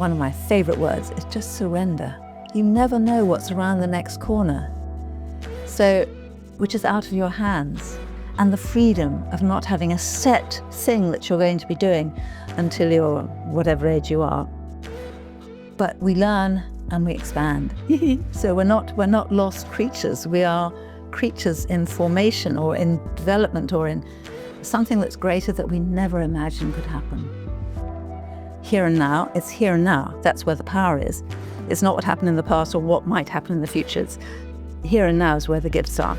one of my favorite words is just surrender. You never know what's around the next corner. So, which is out of your hands. And the freedom of not having a set thing that you're going to be doing until you're whatever age you are. But we learn and we expand. So we're not lost creatures. We are creatures in formation or in development or in something that's greater that we never imagined could happen. Here and now, it's here and now. That's where the power is. It's not what happened in the past or what might happen in the future. It's here and now is where the gifts are.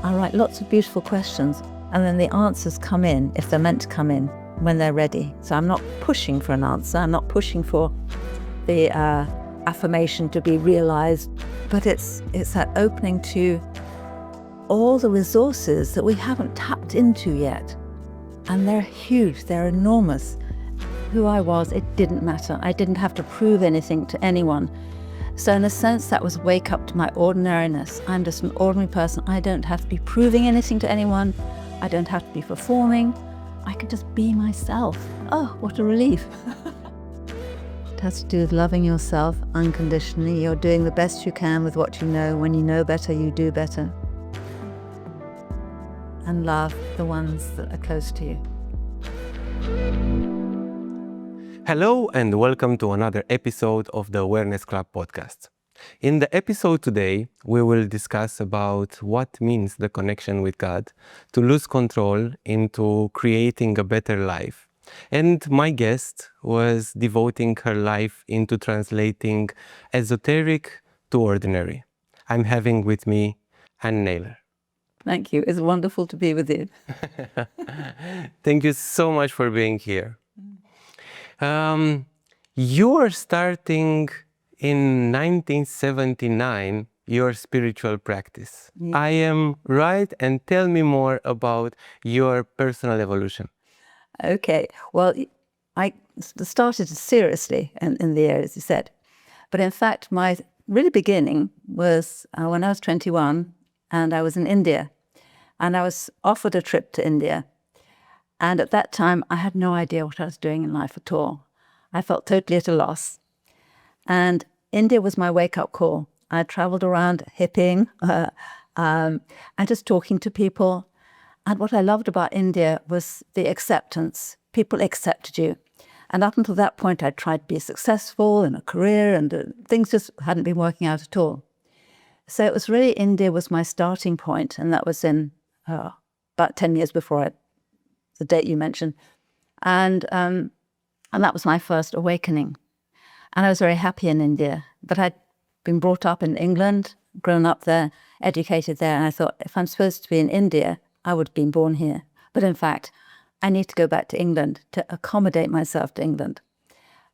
I write lots of beautiful questions, and then the answers come in, if they're meant to come in, when they're ready. So I'm not pushing for an answer. I'm not pushing for the affirmation to be realized, but it's that opening to all the resources that we haven't tapped into yet. And they're huge, they're enormous. Who I was, it didn't matter. I didn't have to prove anything to anyone. So in a sense, that was wake up to my ordinariness. I'm just an ordinary person. I don't have to be proving anything to anyone. I don't have to be performing. I can just be myself. Oh, what a relief. It has to do with loving yourself unconditionally. You're doing the best you can with what you know. When you know better, you do better. And love the ones that are close to you. Hello and welcome to another episode of the Awareness Club podcast. In the episode today, we will discuss about what means the connection with God, to lose control into creating a better life. And my guest was devoting her life into translating esoteric to ordinary. I'm having with me Anne Naylor. Thank you. It's wonderful to be with you. Thank you so much for being here. You are starting in 1979 your spiritual practice. Yeah. I am right, and tell me more about your personal evolution. Okay. Well, I started seriously in the area, as you said. But in fact, my really beginning was when I was 21 and I was in India. And I was offered a trip to India. And at that time, I had no idea what I was doing in life at all. I felt totally at a loss. And India was my wake-up call. I traveled around hipping and just talking to people. And what I loved about India was the acceptance. People accepted you. And up until that point, I tried to be successful in a career, and things just hadn't been working out at all. So it was really, India was my starting point, and that was in about 10 years before the date you mentioned. And that was my first awakening. And I was very happy in India. But I'd been brought up in England, grown up there, educated there. And I thought, if I'm supposed to be in India, I would have been born here. But in fact, I need to go back to England to accommodate myself to England,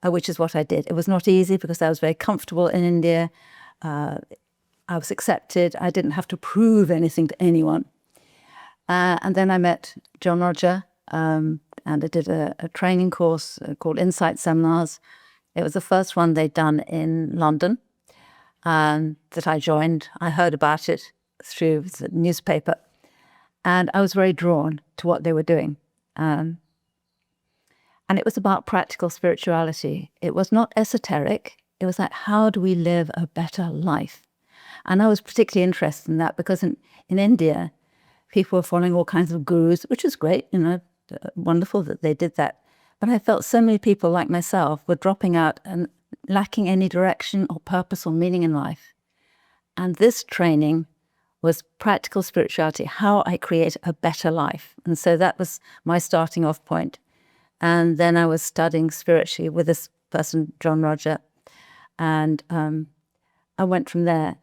which is what I did. It was not easy because I was very comfortable in India. I was accepted. I didn't have to prove anything to anyone. And then I met John Roger, and I did a training course called Insight Seminars. It was the first one they'd done in London that I joined. I heard about it through the newspaper, and I was very drawn to what they were doing. And it was about practical spirituality. It was not esoteric. It was like, how do we live a better life? And I was particularly interested in that because in India, people were following all kinds of gurus, which is great, wonderful that they did that. But I felt so many people like myself were dropping out and lacking any direction or purpose or meaning in life. And this training was practical spirituality, how I create a better life. And so that was my starting off point. And then I was studying spiritually with this person, John Roger. And I went from there.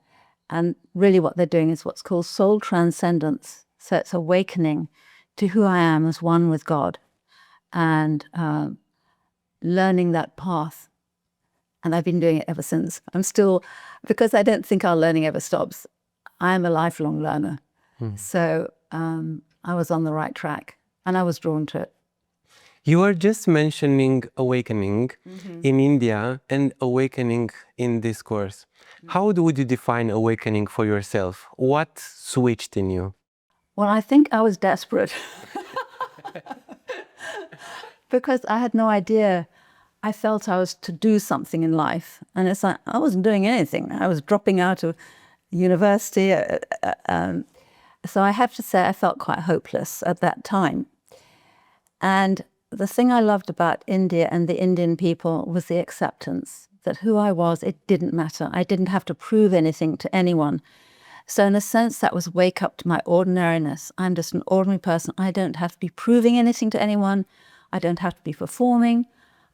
And really what they're doing is what's called soul transcendence. So it's awakening to who I am as one with God and learning that path. And I've been doing it ever since. I'm still, because I don't think our learning ever stops, I'm a lifelong learner. So I was on the right track and I was drawn to it. You were just mentioning awakening in India and awakening in this course. How would you define awakening for yourself? What switched in you? Well, I think I was desperate because I had no idea I felt I was to do something in life. And it's like, I wasn't doing anything. I was dropping out of university. So I have to say I felt quite hopeless at that time. And the thing I loved about India and the Indian people was the acceptance that who I was, it didn't matter. I didn't have to prove anything to anyone. So in a sense, that was wake up to my ordinariness. I'm just an ordinary person. I don't have to be proving anything to anyone. I don't have to be performing.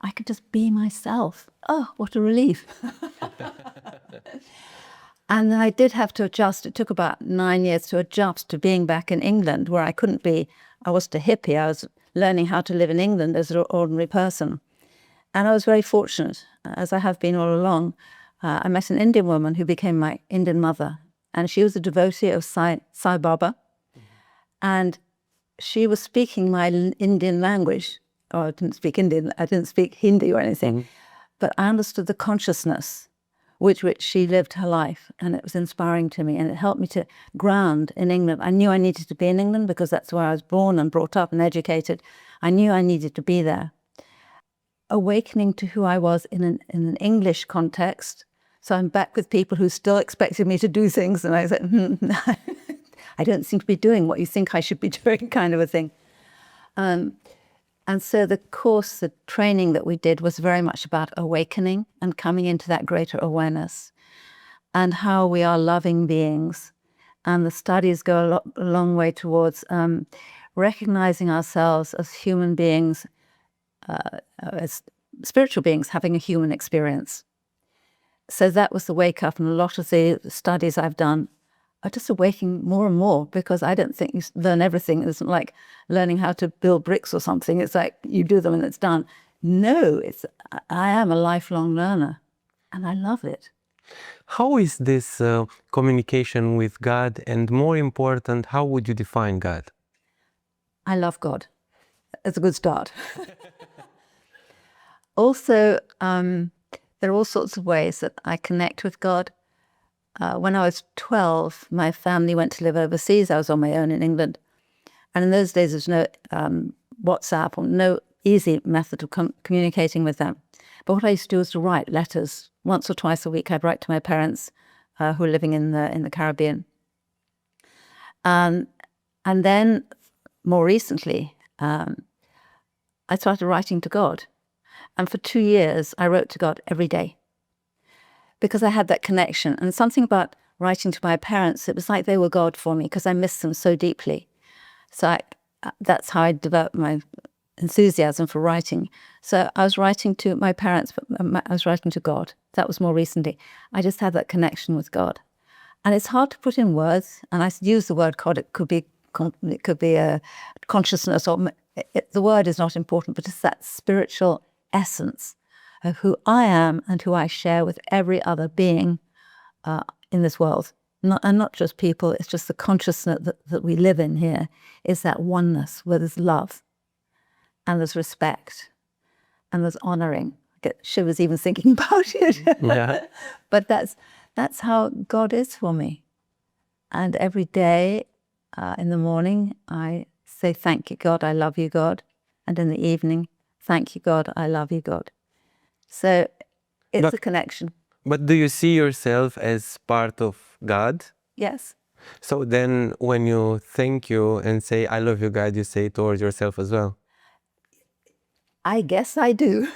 I could just be myself. Oh, what a relief. And then I did have to adjust. It took about 9 years to adjust to being back in England, where I couldn't be. I wasn't a hippie. I was learning how to live in England as an ordinary person. And I was very fortunate, as I have been all along. I met an Indian woman who became my Indian mother. And she was a devotee of Sai Baba. And she was speaking my Indian language. Oh, I didn't speak Indian. I didn't speak Hindi or anything. But I understood the consciousness with which she lived her life. And it was inspiring to me. And it helped me to ground in England. I knew I needed to be in England because that's where I was born and brought up and educated. I knew I needed to be there. Awakening to who I was in an English context. So I'm back with people who still expected me to do things. And I said, I don't seem to be doing what you think I should be doing, kind of a thing. And so the course, the training that we did was very much about awakening and coming into that greater awareness and how we are loving beings. And the studies go a long way towards recognizing ourselves as human beings, as spiritual beings having a human experience. So that was the wake up, and a lot of the studies I've done are just awakening more and more, because I don't think you learn everything. It's not like learning how to build bricks or something. It's like you do them and it's done. No, I am a lifelong learner, and I love it. How is this communication with God? And more important, how would you define God? I love God. It's a good start. Also, there are all sorts of ways that I connect with God. When I was 12, my family went to live overseas. I was on my own in England. And in those days, there's no WhatsApp or no easy method of communicating with them. But what I used to do was to write letters. Once or twice a week, I'd write to my parents who were living in the Caribbean. And then, more recently, I started writing to God. And for 2 years, I wrote to God every day, because I had that connection. And something about writing to my parents, it was like they were God for me, because I missed them so deeply. So that's how I developed my enthusiasm for writing. So I was writing to my parents, but I was writing to God. That was more recently. I just had that connection with God. And it's hard to put in words. And I use the word God. It could be a consciousness, or the word is not important, but it's that spiritual essence of who I am and who I share with every other being in this world. Not just people, it's just the consciousness that we live in here, is that oneness where there's love and there's respect and there's honoring. I get shivers even thinking about it. Yeah. But that's how God is for me. And every day in the morning, I say, thank you, God, I love you, God. And in the evening, thank you, God, I love you, God. So it's a connection. But do you see yourself as part of God? Yes. So then when you thank you and say, I love you, God, you say it towards yourself as well? I guess I do.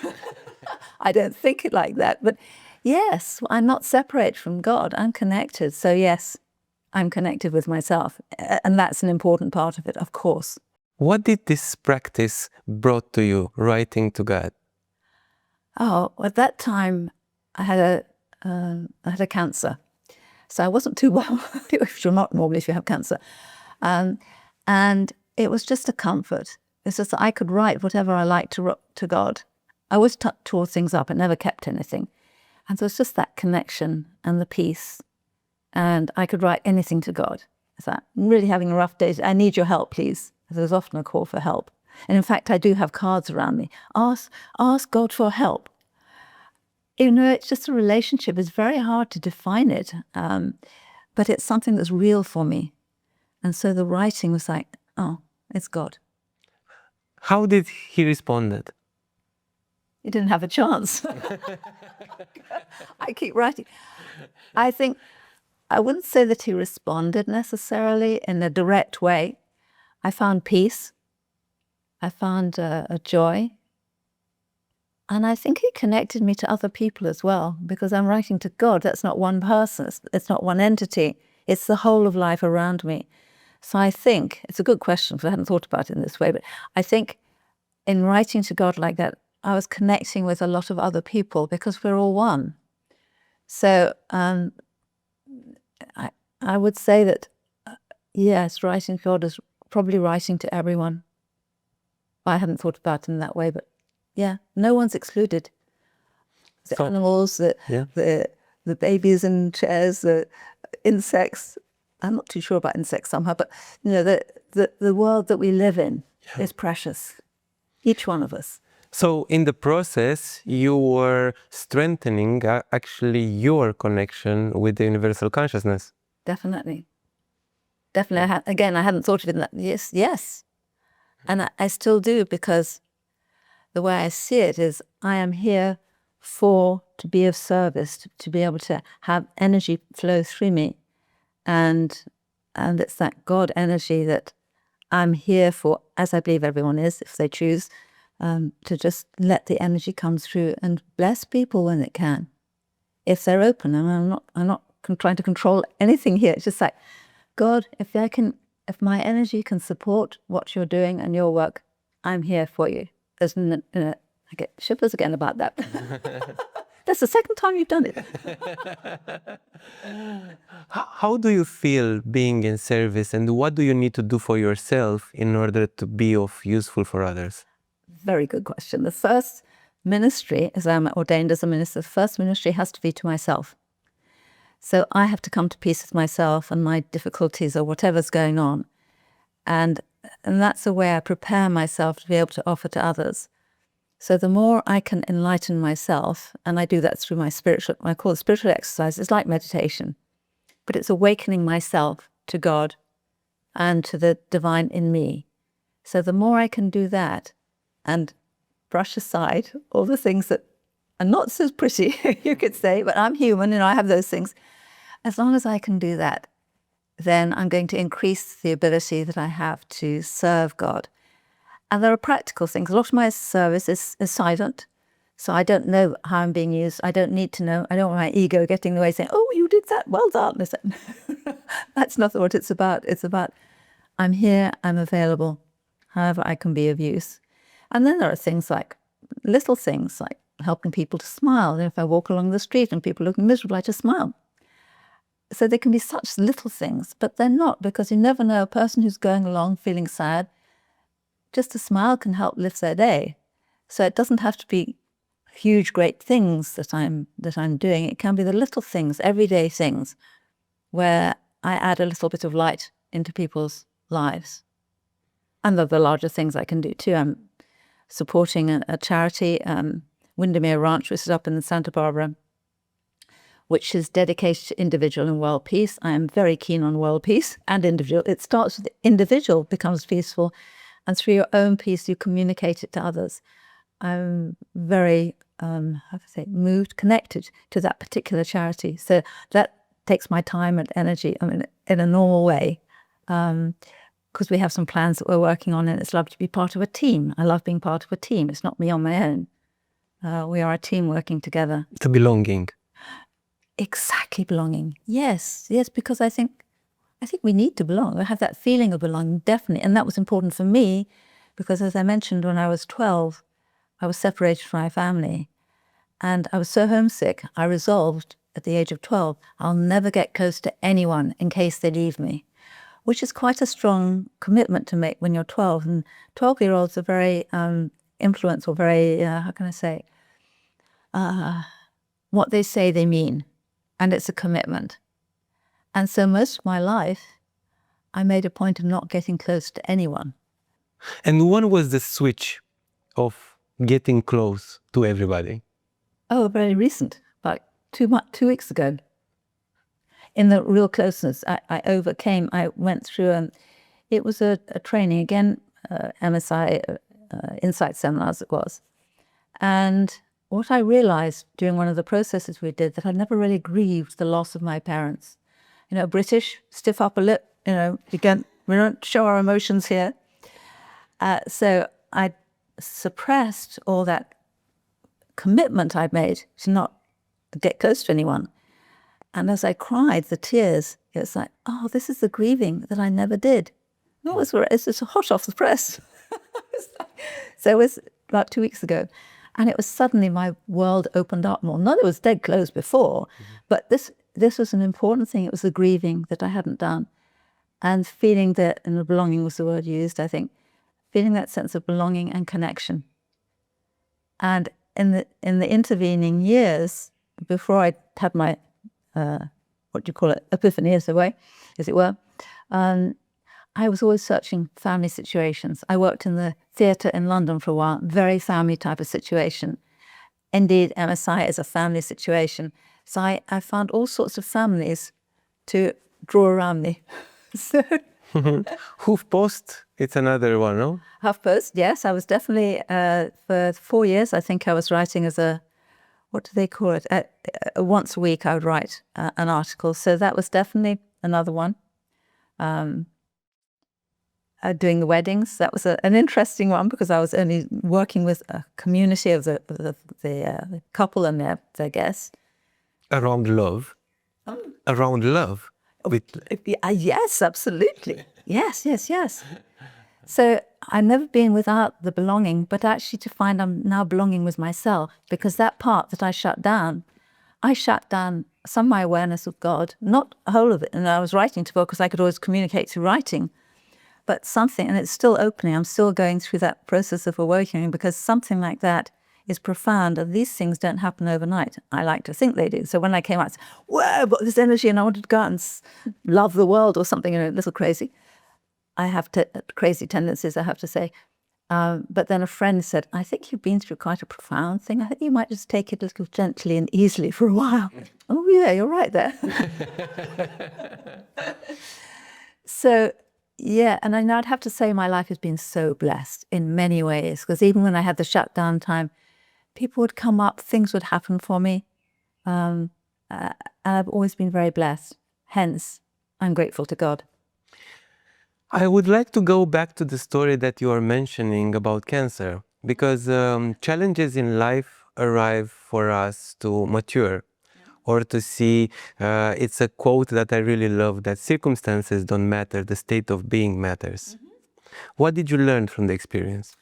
I don't think it like that. But yes, I'm not separate from God. I'm connected. So yes, I'm connected with myself. And that's an important part of it, of course. What did this practice brought to you, writing to God? Oh, at that time, I had a cancer. So I wasn't too well, which you're not normally if you have cancer. And it was just a comfort. It's just that I could write whatever I liked to God. I always tore things up. I never kept anything. And so it's just that connection and the peace. And I could write anything to God. It's like, I'm really having a rough day. I need your help, please. There's often a call for help. And in fact, I do have cards around me. Ask God for help. You know, it's just a relationship. It's very hard to define it. But it's something that's real for me. And so the writing was like, oh, it's God. How did he respond? He didn't have a chance. I keep writing. I think, I wouldn't say that he responded necessarily in a direct way. I found peace. I found a joy. And I think he connected me to other people as well, because I'm writing to God. That's not one person. It's not one entity. It's the whole of life around me. So I think, it's a good question, because I hadn't thought about it in this way, but I think in writing to God like that, I was connecting with a lot of other people because we're all one. So I would say that, yes, writing to God is probably writing to everyone. I hadn't thought about it in that way, but yeah, no one's excluded. The animals, the babies in chairs, the insects. I'm not too sure about insects somehow, but you know, the world that we live in is precious. Each one of us. So in the process, you were strengthening actually your connection with the universal consciousness. Definitely. Definitely. Again, I hadn't thought of it in that. Yes. And I still do, because the way I see it is I am here to be of service, to be able to have energy flow through me. And it's that God energy that I'm here for, as I believe everyone is, if they choose, to just let the energy come through and bless people when it can, if they're open. And I'm not trying to control anything here. It's just like, God, if my energy can support what you're doing and your work, I'm here for you. I get shivers again about that. That's the second time you've done it. How do you feel being in service, and what do you need to do for yourself in order to be of useful for others? Very good question. The first ministry, as I'm ordained as a minister, the first ministry has to be to myself. So I have to come to peace with myself and my difficulties or whatever's going on. And that's the way I prepare myself to be able to offer to others. So the more I can enlighten myself, and I do that through I call it spiritual exercise. It's like meditation, but it's awakening myself to God and to the divine in me. So the more I can do that and brush aside all the things that are not so pretty, you could say, but I'm human and I have those things. As long as I can do that, then I'm going to increase the ability that I have to serve God. And there are practical things. A lot of my service is silent. So I don't know how I'm being used. I don't need to know. I don't want my ego getting in the way saying, oh, you did that, well done. That's not what it's about. It's about, I'm here, I'm available, however I can be of use. And then there are things like, little things like helping people to smile. If I walk along the street and people look miserable, I just smile. So they can be such little things, but they're not, because you never know a person who's going along feeling sad. Just a smile can help lift their day. So it doesn't have to be huge, great things that I'm doing. It can be the little things, everyday things, where I add a little bit of light into people's lives. And the larger things I can do too. I'm supporting a charity, Windermere Ranch, which is up in Santa Barbara, which is dedicated to individual and world peace. I am very keen on world peace and individual. It starts with the individual becomes peaceful, and through your own peace, you communicate it to others. I'm very, moved, connected to that particular charity. So that takes my time and energy, in a normal way, because we have some plans that we're working on, and it's lovely to be part of a team. I love being part of a team. It's not me on my own. We are a team working together. The belonging. Exactly, belonging. Yes, because I think we need to belong. I have that feeling of belonging, definitely. And that was important for me because, as I mentioned, when I was 12, I was separated from my family. And I was so homesick, I resolved at the age of 12, I'll never get close to anyone in case they leave me, which is quite a strong commitment to make when you're 12. And 12-year-olds are very influenced, or very, what they say they mean. And it's a commitment. And so most of my life, I made a point of not getting close to anyone. And when was the switch of getting close to everybody? Oh, very recent, about 2 weeks ago. In the real closeness, I went through, it was a training, again, MSI, Insight Seminars it was. And what I realized during one of the processes we did, that I never really grieved the loss of my parents. You know, British, stiff upper lip, you know, we don't show our emotions here. So I suppressed all that commitment I'd made to not get close to anyone. And as I cried, the tears, it was like, oh, this is the grieving that I never did. No, it's just hot off the press. So it was about 2 weeks ago. And it was suddenly my world opened up more. Not that it was dead close before, but this was an important thing. It was the grieving that I hadn't done. And feeling that, and the belonging was the word used, I think, feeling that sense of belonging and connection. And in the intervening years, before I had my, epiphany, as it were, I was always searching family situations. I worked in the theatre in London for a while, very family type of situation. Indeed, MSI is a family situation. So I found all sorts of families to draw around me. So, HuffPost, it's another one, no? HuffPost, yes. I was definitely, for 4 years, I think I was writing as a, what do they call it? Once a week I would write an article. So that was definitely another one. Doing the weddings, that was an interesting one because I was only working with a community of the couple and their guests. Around love. Around love. Yes, absolutely. Yes. So I've never been without the belonging, but actually to find I'm now belonging with myself, because that part that I shut down some of my awareness of God, not a whole of it. And I was writing to God because I could always communicate through writing, but something, and it's still opening. I'm still going through that process of awakening, because something like that is profound, and these things don't happen overnight. I like to think they do. So when I came out, I said, whoa, I've got this energy and I wanted to go out and love the world or something, a little crazy. I have crazy tendencies, I have to say. But then a friend said, I think you've been through quite a profound thing. I think you might just take it a little gently and easily for a while. Oh yeah, you're right there. So, yeah, and I'd have to say my life has been so blessed in many ways, because even when I had the shutdown time, people would come up, things would happen for me. And I've always been very blessed. Hence, I'm grateful to God. I would like to go back to the story that you are mentioning about cancer, because challenges in life arrive for us to mature or to see. It's a quote that I really love, that circumstances don't matter, the state of being matters. What did you learn from the experience?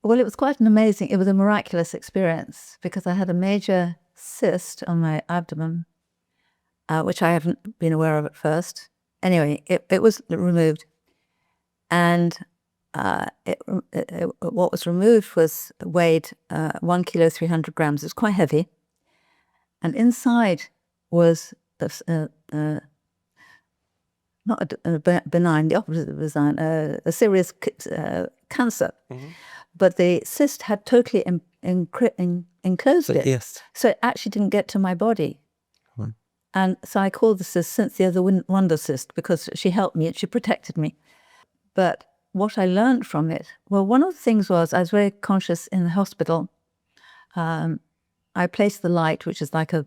Well, it was quite it was a miraculous experience, because I had a major cyst on my abdomen, which I haven't been aware of at first. Anyway, it was removed, and what was removed weighed 1 kilo 300 grams. It was quite heavy, and inside was not a benign, the opposite of benign, a serious cancer. But the cyst had totally enclosed it. Yes. So it actually didn't get to my body. And so I called the cyst Cynthia the Wonder Cyst, because she helped me and she protected me. But what I learned from it, well, one of the things was I was very conscious in the hospital. I placed the light, which is like a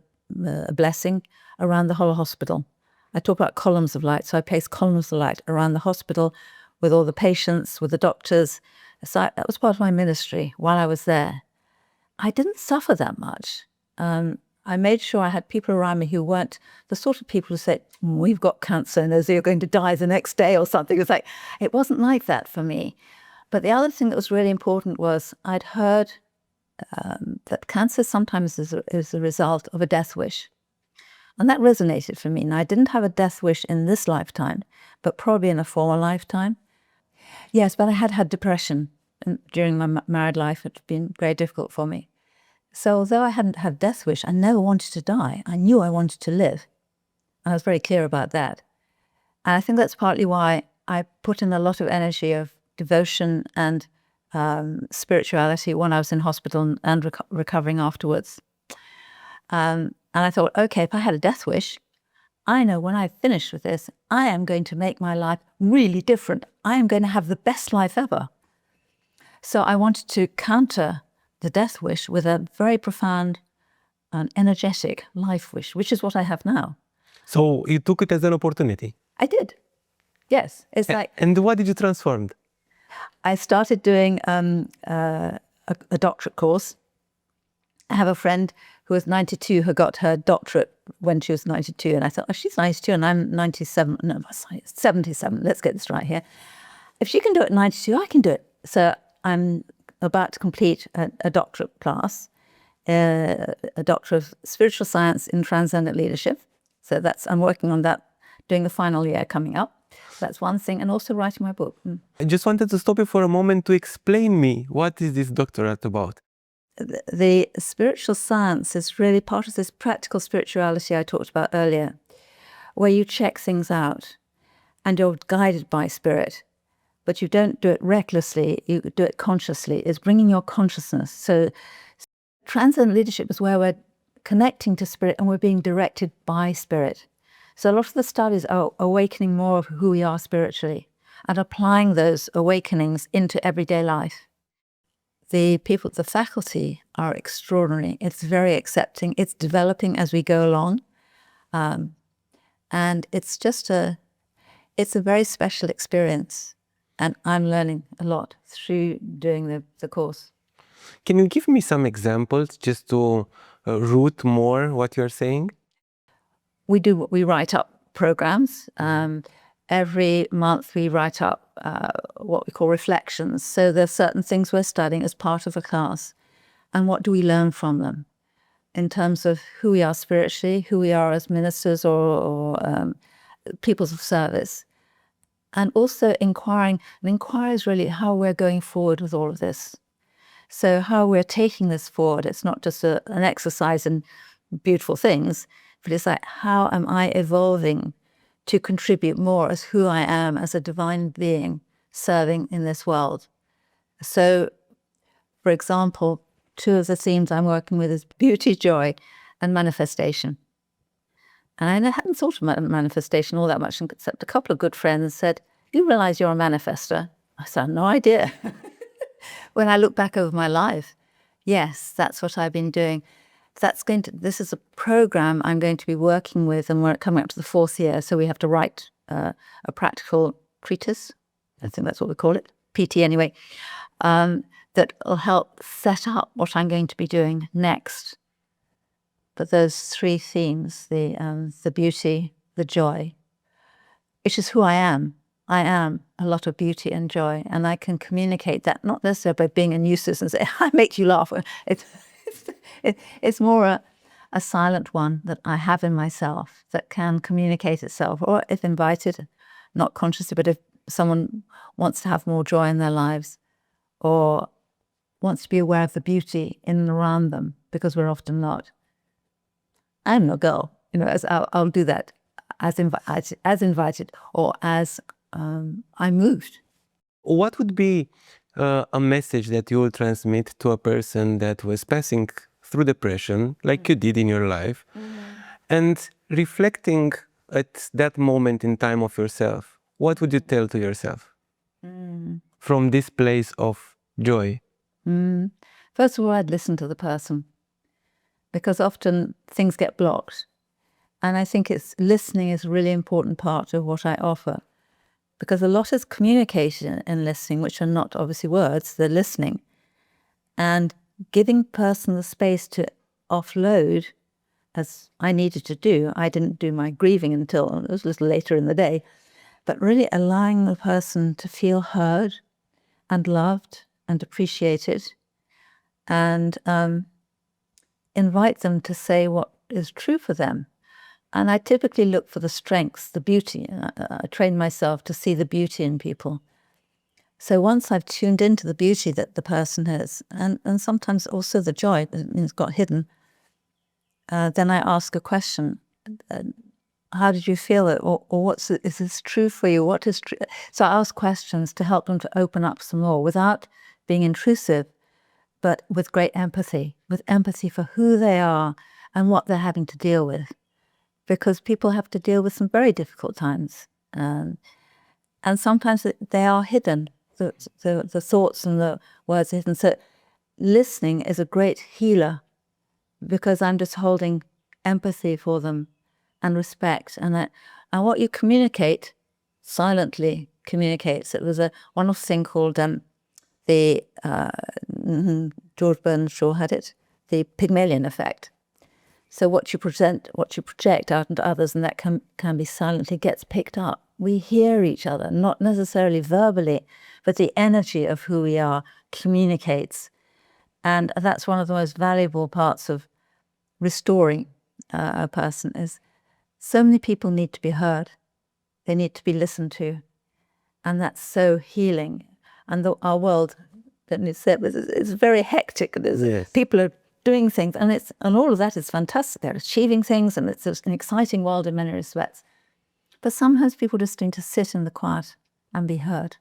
blessing, around the whole hospital. I talk about columns of light, so I placed columns of light around the hospital with all the patients, with the doctors. So that was part of my ministry while I was there. I didn't suffer that much. I made sure I had people around me who weren't the sort of people who said, we've got cancer and you're going to die the next day or something. It wasn't like that for me. But the other thing that was really important was I'd heard that cancer sometimes is a result of a death wish. And that resonated for me. Now, I didn't have a death wish in this lifetime, but probably in a former lifetime. Yes, but I had depression during my married life. It had been very difficult for me. So although I hadn't had a death wish, I never wanted to die. I knew I wanted to live. And I was very clear about that. And I think that's partly why I put in a lot of energy of devotion and spirituality when I was in hospital and recovering afterwards. And I thought, okay, if I had a death wish, I know when I finish with this, I am going to make my life really different. I am going to have the best life ever. So I wanted to counter the death wish with a very profound and energetic life wish, which is what I have now. So you took it as an opportunity. I did. Yes. It's like... And what did you transform? I started doing a doctorate course. I have a friend who was 92 who got her doctorate when she was 92. And I thought, oh, she's 92 and I'm 97. No, 77. Let's get this right here. If she can do it at 92, I can do it. So I'm about to complete a doctorate class, a Doctor of Spiritual Science in Transcendent Leadership. So I'm working on that, doing the final year coming up. That's one thing, and also writing my book. I just wanted to stop you for a moment to explain me, what is this doctorate about? The spiritual science is really part of this practical spirituality I talked about earlier, where you check things out and you're guided by spirit, but you don't do it recklessly, you do it consciously. It's bringing your consciousness. So transcendent leadership is where we're connecting to spirit and we're being directed by spirit. So a lot of the studies are awakening more of who we are spiritually and applying those awakenings into everyday life. The people, the faculty are extraordinary. It's very accepting. It's developing as we go along. And it's a very special experience. And I'm learning a lot through doing the course. Can you give me some examples just to root more what you're saying? We write up programs. Every month we write up what we call reflections. So there's certain things we're studying as part of a class. And what do we learn from them in terms of who we are spiritually, who we are as ministers or peoples of service. And also inquiring. And inquiry is really how we're going forward with all of this. So how we're taking this forward. It's not just an exercise in beautiful things, but it's like, how am I evolving to contribute more as who I am as a divine being serving in this world? So, for example, two of the themes I'm working with is beauty, joy, and manifestation. And I hadn't thought about manifestation all that much, except a couple of good friends said, you realize you're a manifester? I said, no idea. When I look back over my life, yes, that's what I've been doing. This is a program I'm going to be working with, and we're coming up to the 4th year, so we have to write a practical treatise. I think that's what we call it, PT anyway, that will help set up what I'm going to be doing next. But those 3 themes, the beauty, the joy, which is who I am. I am a lot of beauty and joy, and I can communicate that, not necessarily by being a nuisance and say, I make you laugh. It's more a silent one that I have in myself that can communicate itself, or if invited, not consciously, but if someone wants to have more joy in their lives or wants to be aware of the beauty in and around them, because we're often not. I'm no girl, I'll do that as invited or as I'm moved. What would be a message that you will transmit to a person that was passing through depression, like you did in your life, and reflecting at that moment in time of yourself? What would you tell to yourself from this place of joy? First of all, I'd listen to the person, because often things get blocked. And I think listening is a really important part of what I offer, because a lot is communication and listening, which are not obviously words, they're listening. And giving person the space to offload, as I needed to do. I didn't do my grieving until it was a little later in the day, but really allowing the person to feel heard and loved and appreciated, and invite them to say what is true for them. And I typically look for the strengths, the beauty. I train myself to see the beauty in people. So once I've tuned into the beauty that the person has, and sometimes also the joy that is got hidden, then I ask a question. How did you feel it? Or is this true for you? What is true? So I ask questions to help them to open up some more without being intrusive, but with great empathy, for who they are and what they're having to deal with. Because people have to deal with some very difficult times. And sometimes they are hidden, the thoughts and the words are hidden. So listening is a great healer because I'm just holding empathy for them and respect. And what you communicate silently communicates. It was a wonderful thing called George Bernard Shaw had it, the Pygmalion effect. So what you project out into others, and that can be silently, gets picked up. We hear each other, not necessarily verbally, but the energy of who we are communicates. And that's one of the most valuable parts of restoring a person is so many people need to be heard. They need to be listened to. And that's so healing. And our world, that you said, is very hectic. Yes. People are doing things, and all of that is fantastic. They're achieving things, and it's an exciting world in many respects. But sometimes people just need to sit in the quiet and be heard.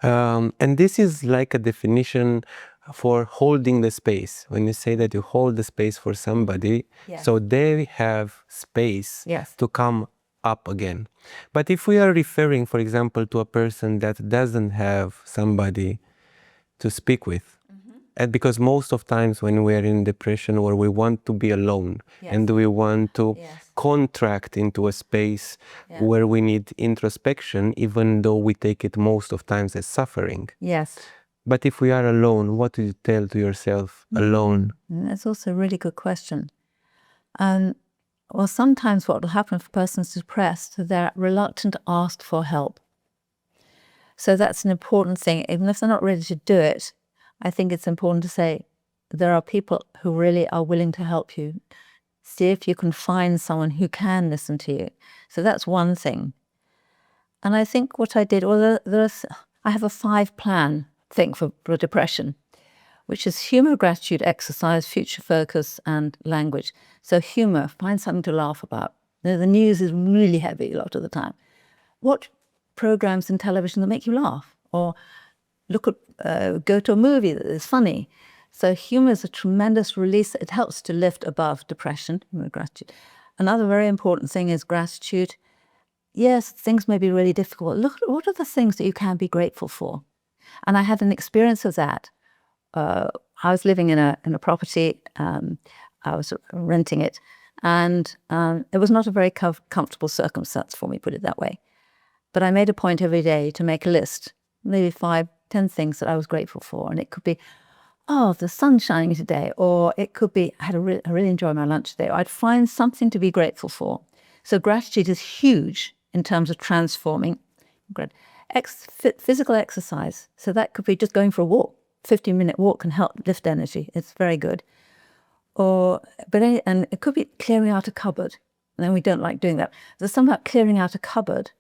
And this is like a definition for holding the space. When you say that you hold the space for somebody, Yes. so they have space Yes. to come up again. But if we are referring, for example, to a person that doesn't have somebody to speak with, and because most of times when we are in depression or we want to be alone, Yes. and we want to Yes. contract into a space where we need introspection, even though we take it most of times as suffering. Yes. But if we are alone, what do you tell to yourself alone? That's also a really good question. Well, sometimes what will happen if a person's depressed, they're reluctant to ask for help. So that's an important thing. Even if they're not ready to do it, I think it's important to say there are people who really are willing to help you. See if you can find someone who can listen to you. So that's one thing. And I think what I did, well, I have a 5-plan thing for depression, which is humor, gratitude, exercise, future focus, and language. So humor, find something to laugh about. The news is really heavy a lot of the time. Watch programs in television that make you laugh, or go to a movie that is funny. So humor is a tremendous release. It helps to lift above depression, humor, gratitude. Another very important thing is gratitude. Yes, things may be really difficult. Look at what are the things that you can be grateful for. And I had an experience of that. I was living in a property. I was renting it, and it was not a very comfortable circumstance for me, put it that way. But I made a point every day to make a list, maybe 5, 10 things that I was grateful for. And it could be, oh, the sun's shining today. Or it could be, I really enjoyed my lunch today. Or I'd find something to be grateful for. So gratitude is huge in terms of transforming. Physical exercise. So that could be just going for a walk. 15-minute walk can help lift energy. It's very good. And it could be clearing out a cupboard. And then we don't like doing that. There's something about clearing out a cupboard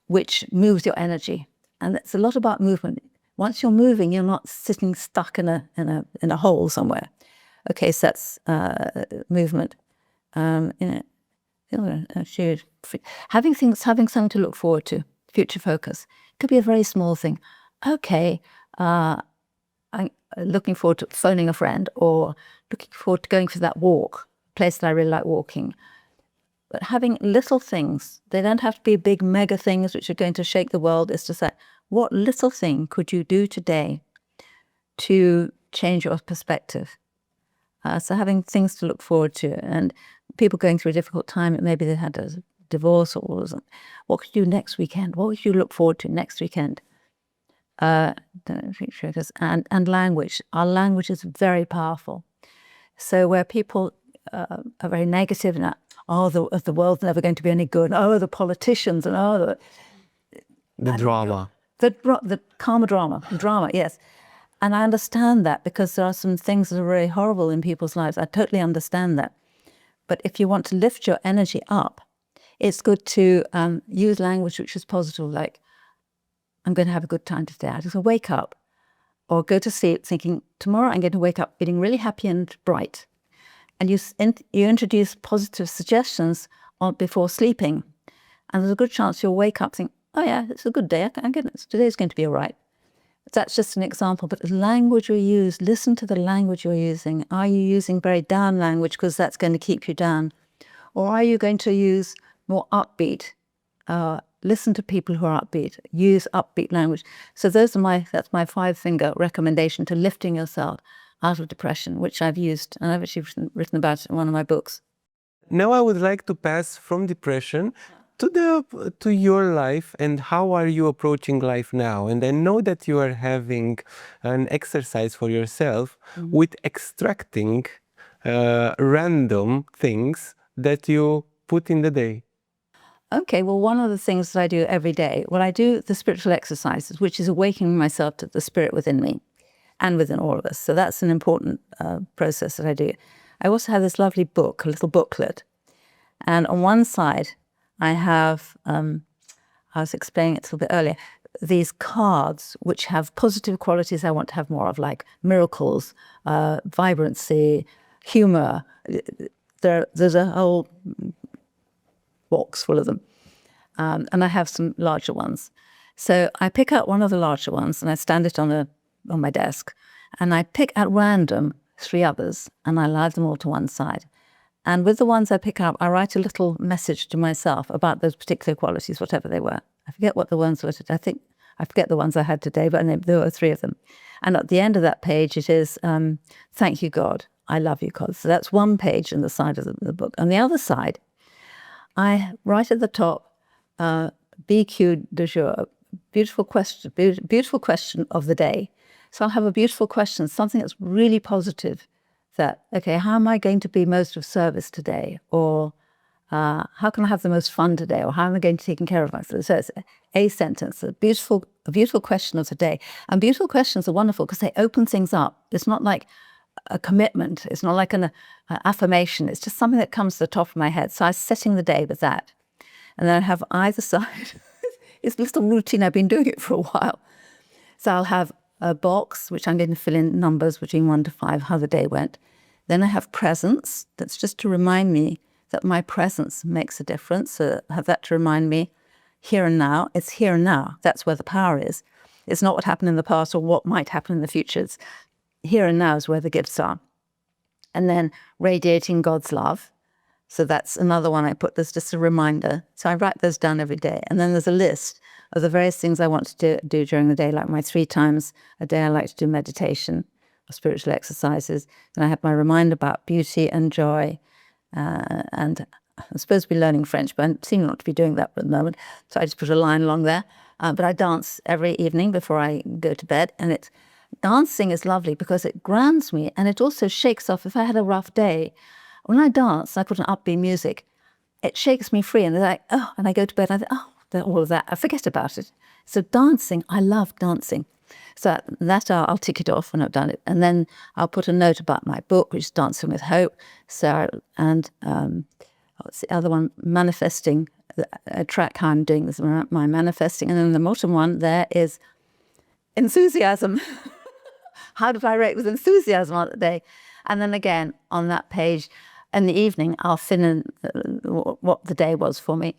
which moves your energy. And it's a lot about movement. Once you're moving, you're not sitting stuck in a hole somewhere. Okay, so that's movement. Having something to look forward to, future focus. Could be a very small thing. Okay, I'm looking forward to phoning a friend, or looking forward to going for that walk, place that I really like walking. But having little things, they don't have to be big mega things which are going to shake the world. It's to say, what little thing could you do today to change your perspective? So having things to look forward to, and people going through a difficult time, maybe they had a divorce, or what could you do next weekend? What would you look forward to next weekend? And language. Our language is very powerful. So where people are very negative and the world's never going to be any good. Oh, the politicians, and the drama. The karma drama, yes. And I understand that, because there are some things that are very horrible in people's lives. I totally understand that. But if you want to lift your energy up, it's good to use language which is positive, like, I'm going to have a good time today. I just wake up, or go to sleep thinking, tomorrow I'm going to wake up feeling really happy and bright. And you introduce positive suggestions before sleeping. And there's a good chance you'll wake up thinking, oh yeah, it's a good day. Today's going to be all right. That's just an example. But the language you use, listen to the language you're using. Are you using very down language because that's going to keep you down? Or are you going to use more upbeat listen to people who are upbeat, use upbeat language. So that's my 5-finger recommendation to lifting yourself out of depression, which I've used, and I've actually written about it in one of my books. Now I would like to pass from depression to your life, and how are you approaching life now? And I know that you are having an exercise for yourself with extracting random things that you put in the day. Okay, well, one of the things that I do every day, I do the spiritual exercises, which is awakening myself to the spirit within me and within all of us. So that's an important process that I do. I also have this lovely book, a little booklet. And on one side, I have, I was explaining it a little bit earlier, these cards which have positive qualities I want to have more of, like miracles, vibrancy, humor. There's a whole box full of them. And I have some larger ones. So I pick out one of the larger ones and I stand it on my desk. And I pick at random 3 others and I lie them all to one side. And with the ones I pick up, I write a little message to myself about those particular qualities, whatever they were. I forget what the ones were today. I forget the ones I had today, but there were 3 of them. And at the end of that page, it is, thank you, God. I love you, God. So that's one page in the side of the book. On the other side, I write at the top, BQ du jour, beautiful question of the day. So I'll have a beautiful question, something that's really positive. That, okay, how am I going to be most of service today? Or how can I have the most fun today? Or how am I going to take care of myself? So it's a sentence, a beautiful question of the day. And beautiful questions are wonderful because they open things up. It's not like a commitment. It's not like an affirmation. It's just something that comes to the top of my head. So I'm setting the day with that. And then I have either side. It's a little routine. I've been doing it for a while. So I'll have a box, which I'm going to fill in numbers between 1 to 5, how the day went. Then I have presence. That's just to remind me that my presence makes a difference. So I have that to remind me here and now. It's here and now. That's where the power is. It's not what happened in the past or what might happen in the future. It's here and now is where the gifts are. And then radiating God's love. So that's another one I put. There's just a reminder. So I write those down every day. And then there's a list of the various things I want to do during the day, like my 3 times a day I like to do meditation or spiritual exercises. And I have my reminder about beauty and joy. And I'm supposed to be learning French, but I seem not to be doing that at the moment. So I just put a line along there. But I dance every evening before I go to bed. And dancing is lovely because it grounds me and it also shakes off. If I had a rough day, when I dance, I put on upbeat music, it shakes me free. And they're like, oh, and I go to bed and I think, oh, all of that, I forget about it. So dancing, I love dancing. So that I'll tick it off when I've done it. And then I'll put a note about my book, which is Dancing with Hope. So, and what's the other one? Manifesting, a track how I'm doing this, my manifesting. And then the bottom one there is enthusiasm. How do I rate with enthusiasm on the day? And then again, on that page, in the evening, I'll fill in what the day was for me.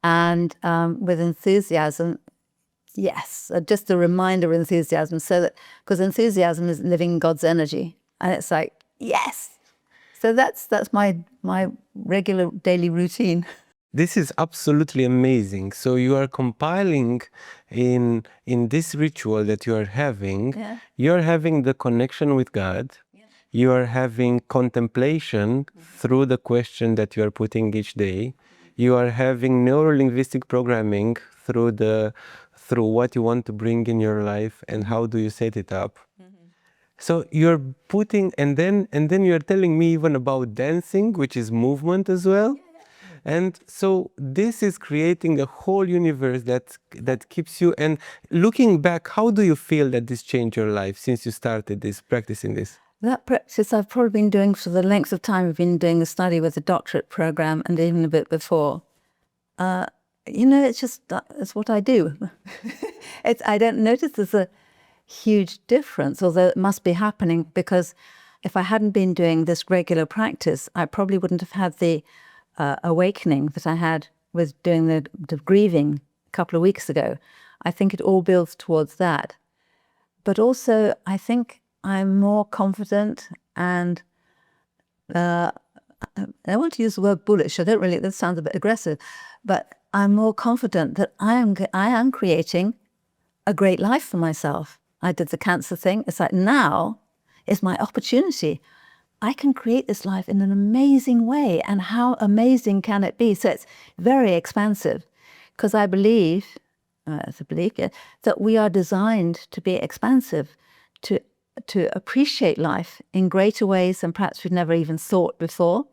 And with enthusiasm, yes, just a reminder of enthusiasm, so that, because enthusiasm is living God's energy. And it's like, yes. So that's my regular daily routine. This is absolutely amazing. So you are compiling in this ritual that you are having, you're having the connection with God. You are having contemplation through the question that you are putting each day. You are having neuro-linguistic programming through what you want to bring in your life and how do you set it up. So you're putting, and then you're telling me even about dancing, which is movement as well. And so this is creating a whole universe that keeps you. And looking back, how do you feel that this changed your life since you started practicing this? That practice I've probably been doing for the length of time I've been doing the study with the doctorate program and even a bit before. It's what I do. I don't notice there's a huge difference, although it must be happening, because if I hadn't been doing this regular practice, I probably wouldn't have had the awakening that I had with doing the grieving a couple of weeks ago. I think it all builds towards that. But also, I think I'm more confident and I want to use the word bullish. That sounds a bit aggressive, but I'm more confident that I am creating a great life for myself. I did the cancer thing. It's like, now is my opportunity. I can create this life in an amazing way. And how amazing can it be? So it's very expansive, because I believe, it's a belief, yeah, that we are designed to be expansive, to appreciate life in greater ways than perhaps we've never even thought before.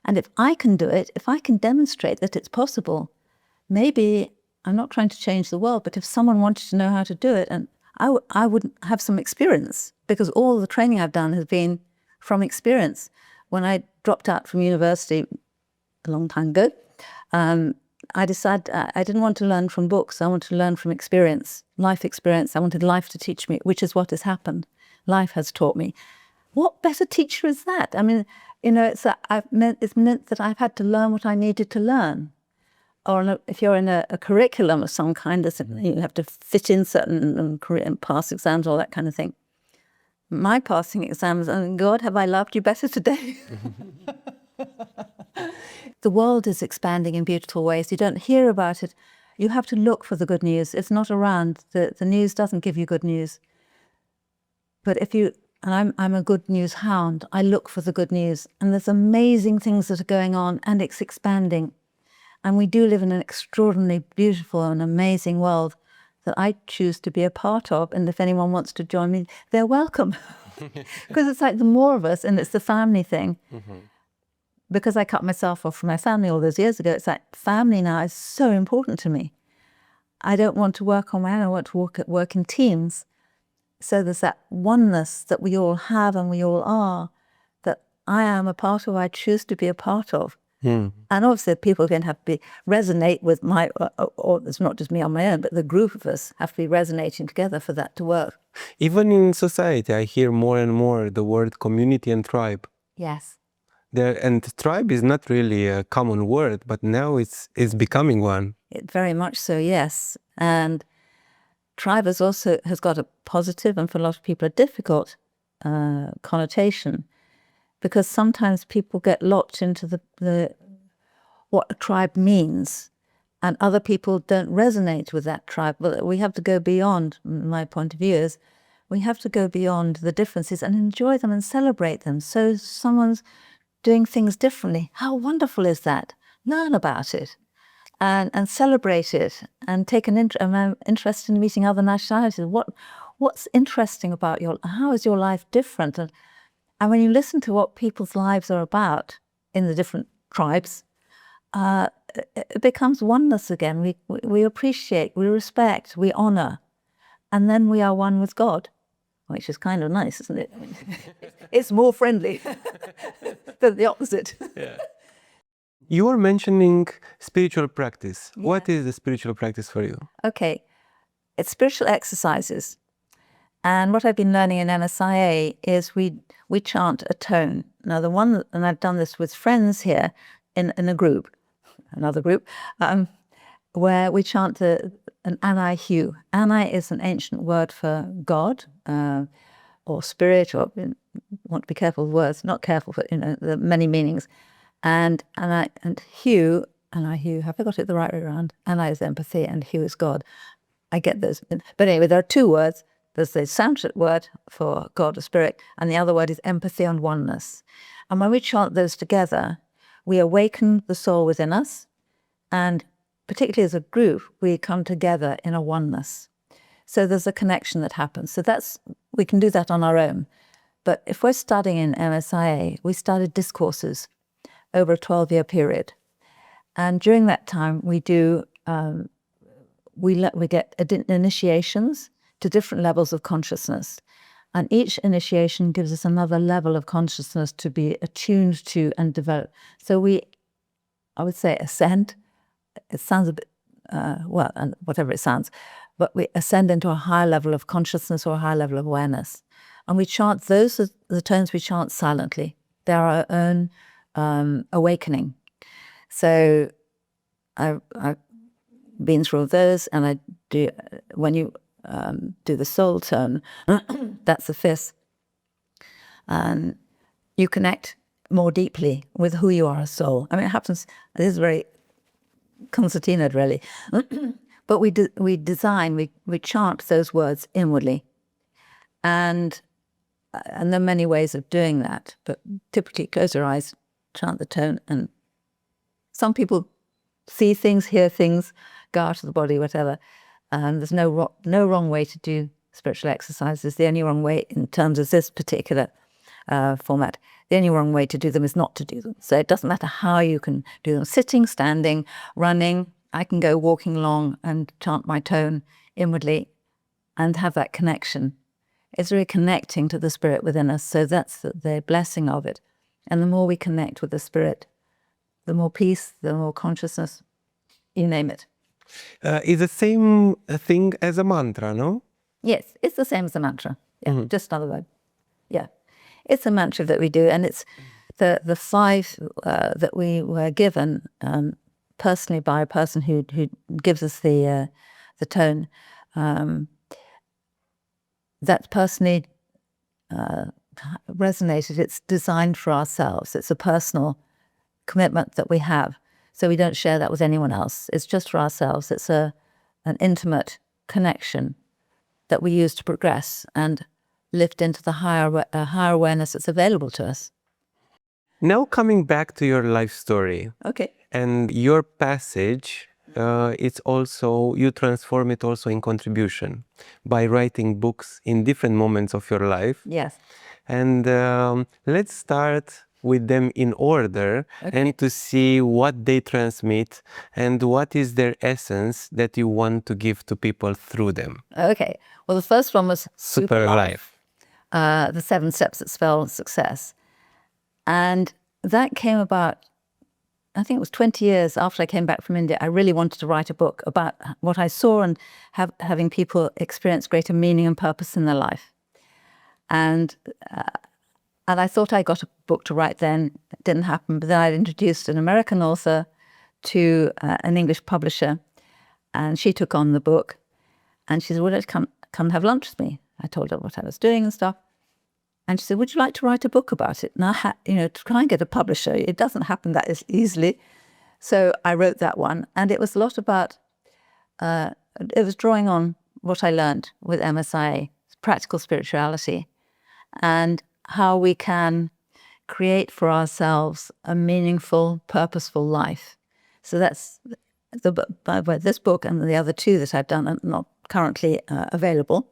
And if I can do it, if I can demonstrate that it's possible, maybe I'm not trying to change the world, but if someone wanted to know how to do it, and I would have some experience, because all the training I've done has been from experience. When I dropped out from university a long time ago, I decided I didn't want to learn from books. I wanted to learn from experience, life experience. I wanted life to teach me, which is what has happened. Life has taught me. What better teacher is that? I mean, it's meant that I've had to learn what I needed to learn. Or if you're in a curriculum of some kind, you have to fit in certain and pass exams, all that kind of thing. My passing exams, and God, have I loved you better today? The world is expanding in beautiful ways. You don't hear about it. You have to look for the good news. It's not around. The news doesn't give you good news. But and I'm a good news hound, I look for the good news. And there's amazing things that are going on, and it's expanding. And we do live in an extraordinarily beautiful and amazing world that I choose to be a part of. And if anyone wants to join me, they're welcome. Because it's like the more of us, and it's the family thing. Mm-hmm. Because I cut myself off from my family all those years ago, it's like family now is so important to me. I don't want to work on my own. I want to work in teams. So there's that oneness that we all have and we all are, that I am a part of, I choose to be a part of. Mm. And obviously people are going to have to resonate with or it's not just me on my own, but the group of us have to be resonating together for that to work. Even in society, I hear more and more the word community and tribe. Yes. And tribe is not really a common word, but now it's becoming one. Very much so, yes. And tribe has got a positive, and for a lot of people a difficult connotation, because sometimes people get locked into the what a tribe means, and other people don't resonate with that tribe. But we have to go beyond, my point of view is, we have to go beyond the differences and enjoy them and celebrate them. So someone's doing things differently. How wonderful is that? Learn about it and celebrate it, and take an interest in meeting other nationalities. What's interesting about how is your life different? And when you listen to what people's lives are about in the different tribes, it becomes oneness again. We appreciate, we respect, we honor, and then we are one with God, which is kind of nice, isn't it? I mean, it's more friendly than the opposite. Yeah. You are mentioning spiritual practice. Yeah. What is the spiritual practice for you? Okay, it's spiritual exercises. And what I've been learning in MSIA is we chant a tone. Now and I've done this with friends here in a group, another group, where we chant an Anai Hu. Anai is an ancient word for God or spirit, or want to be careful with words, not careful, but there are many meanings. And Hu, have I got it the right way around? Anai is empathy and Hu is God. I get those. But anyway, there are two words. There's the Sanskrit word for God or spirit, and the other word is empathy and oneness. And when we chant those together, we awaken the soul within us, and particularly as a group, we come together in a oneness. So there's a connection that happens. So we can do that on our own. But if we're studying in MSIA, we started discourses over a 12-year period. And during that time, we get initiations to different levels of consciousness. And each initiation gives us another level of consciousness to be attuned to and develop. So I would say ascend. It sounds a bit, and whatever it sounds, but we ascend into a higher level of consciousness or a higher level of awareness. And we chant, those are the tones we chant silently. They're our own awakening. So I've been through those, and I do, when you do the soul tone, that's the fifth. And you connect more deeply with who you are as soul. I mean, it happens, this is very concertina really. But we chant those words inwardly. And there are many ways of doing that, but typically close your eyes, chant the tone, and some people see things, hear things, go out of the body, whatever. And there's no wrong way to do spiritual exercises. The only wrong way in terms of this particular format, the only wrong way to do them is not to do them. So it doesn't matter how you can do them. Sitting, standing, running. I can go walking along and chant my tone inwardly and have that connection. It's really connecting to the spirit within us. So that's the blessing of it. And the more we connect with the spirit, the more peace, the more consciousness, you name it. It's the same thing as a mantra, no? Yes, it's the same as a mantra. Yeah, just another word. Yeah, it's a mantra that we do, and it's the 5 that we were given personally by a person who gives us the tone. That personally resonated. It's designed for ourselves. It's a personal commitment that we have. So we don't share that with anyone else. It's just for ourselves. It's an intimate connection that we use to progress and lift into the higher awareness that's available to us. Now coming back to your life story. Okay. And your passage, it's also, you transform it also in contribution by writing books in different moments of your life. Yes. And let's start with them in order, and to see what they transmit and what is their essence that you want to give to people through them. Okay. Well, the first one was Super Life. The 7 steps that spell success. And that came about, I think it was 20 years after I came back from India. I really wanted to write a book about what I saw and having people experience greater meaning and purpose in their life. And I thought I got a book to write then. It didn't happen. But then I'd introduced an American author to an English publisher, and she took on the book. And she said, "Well, let's come have lunch with me." I told her what I was doing and stuff. And she said, "Would you like to write a book about it?" And to try and get a publisher, it doesn't happen that easily. So I wrote that one. And it was a lot about, it was drawing on what I learned with MSIA, practical spirituality, and how we can create for ourselves a meaningful, purposeful life. So that's this book, and the other 2 that I've done are not currently available,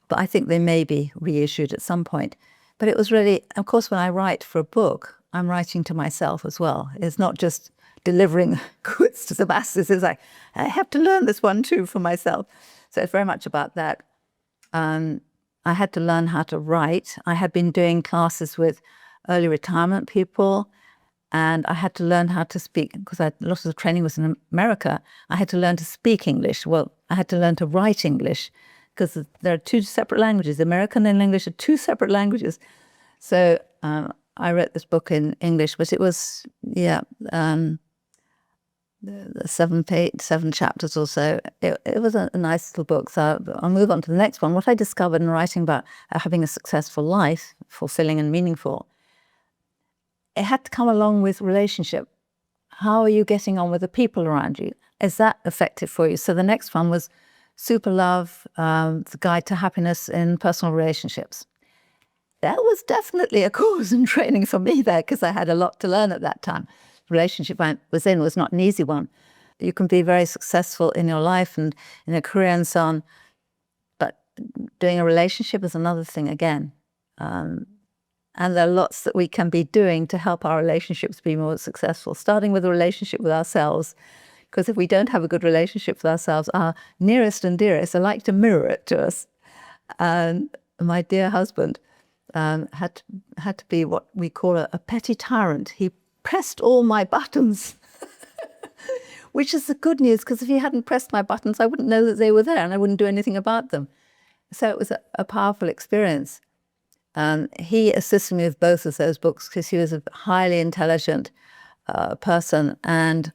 but I think they may be reissued at some point. But it was really, of course, when I write for a book, I'm writing to myself as well. It's not just delivering goods to the masses. It's like, I have to learn this one too for myself. So it's very much about that. I had to learn how to write. I had been doing classes with early retirement people, and I had to learn how to speak, because a lot of the training was in America. I had to learn to speak English. Well, I had to learn to write English, because there are 2 separate languages. American and English are 2 separate languages. So I wrote this book in English, but it was, the 7 chapters or so. It was a nice little book. So I'll move on to the next one. What I discovered in writing about having a successful life, fulfilling and meaningful, it had to come along with relationship. How are you getting on with the people around you? Is that effective for you? So the next one was Super Love, the Guide to Happiness in Personal Relationships. That was definitely a course in training for me there, because I had a lot to learn at that time. The relationship I was in was not an easy one. You can be very successful in your life and in a career and so on, but doing a relationship is another thing again. And there are lots that we can be doing to help our relationships be more successful, starting with a relationship with ourselves. Because if we don't have a good relationship with ourselves, our nearest and dearest are like to mirror it to us. And my dear husband had to be what we call a petty tyrant. He pressed all my buttons, which is the good news, because if he hadn't pressed my buttons, I wouldn't know that they were there and I wouldn't do anything about them. So it was a powerful experience. He assisted me with both of those books because he was a highly intelligent person, and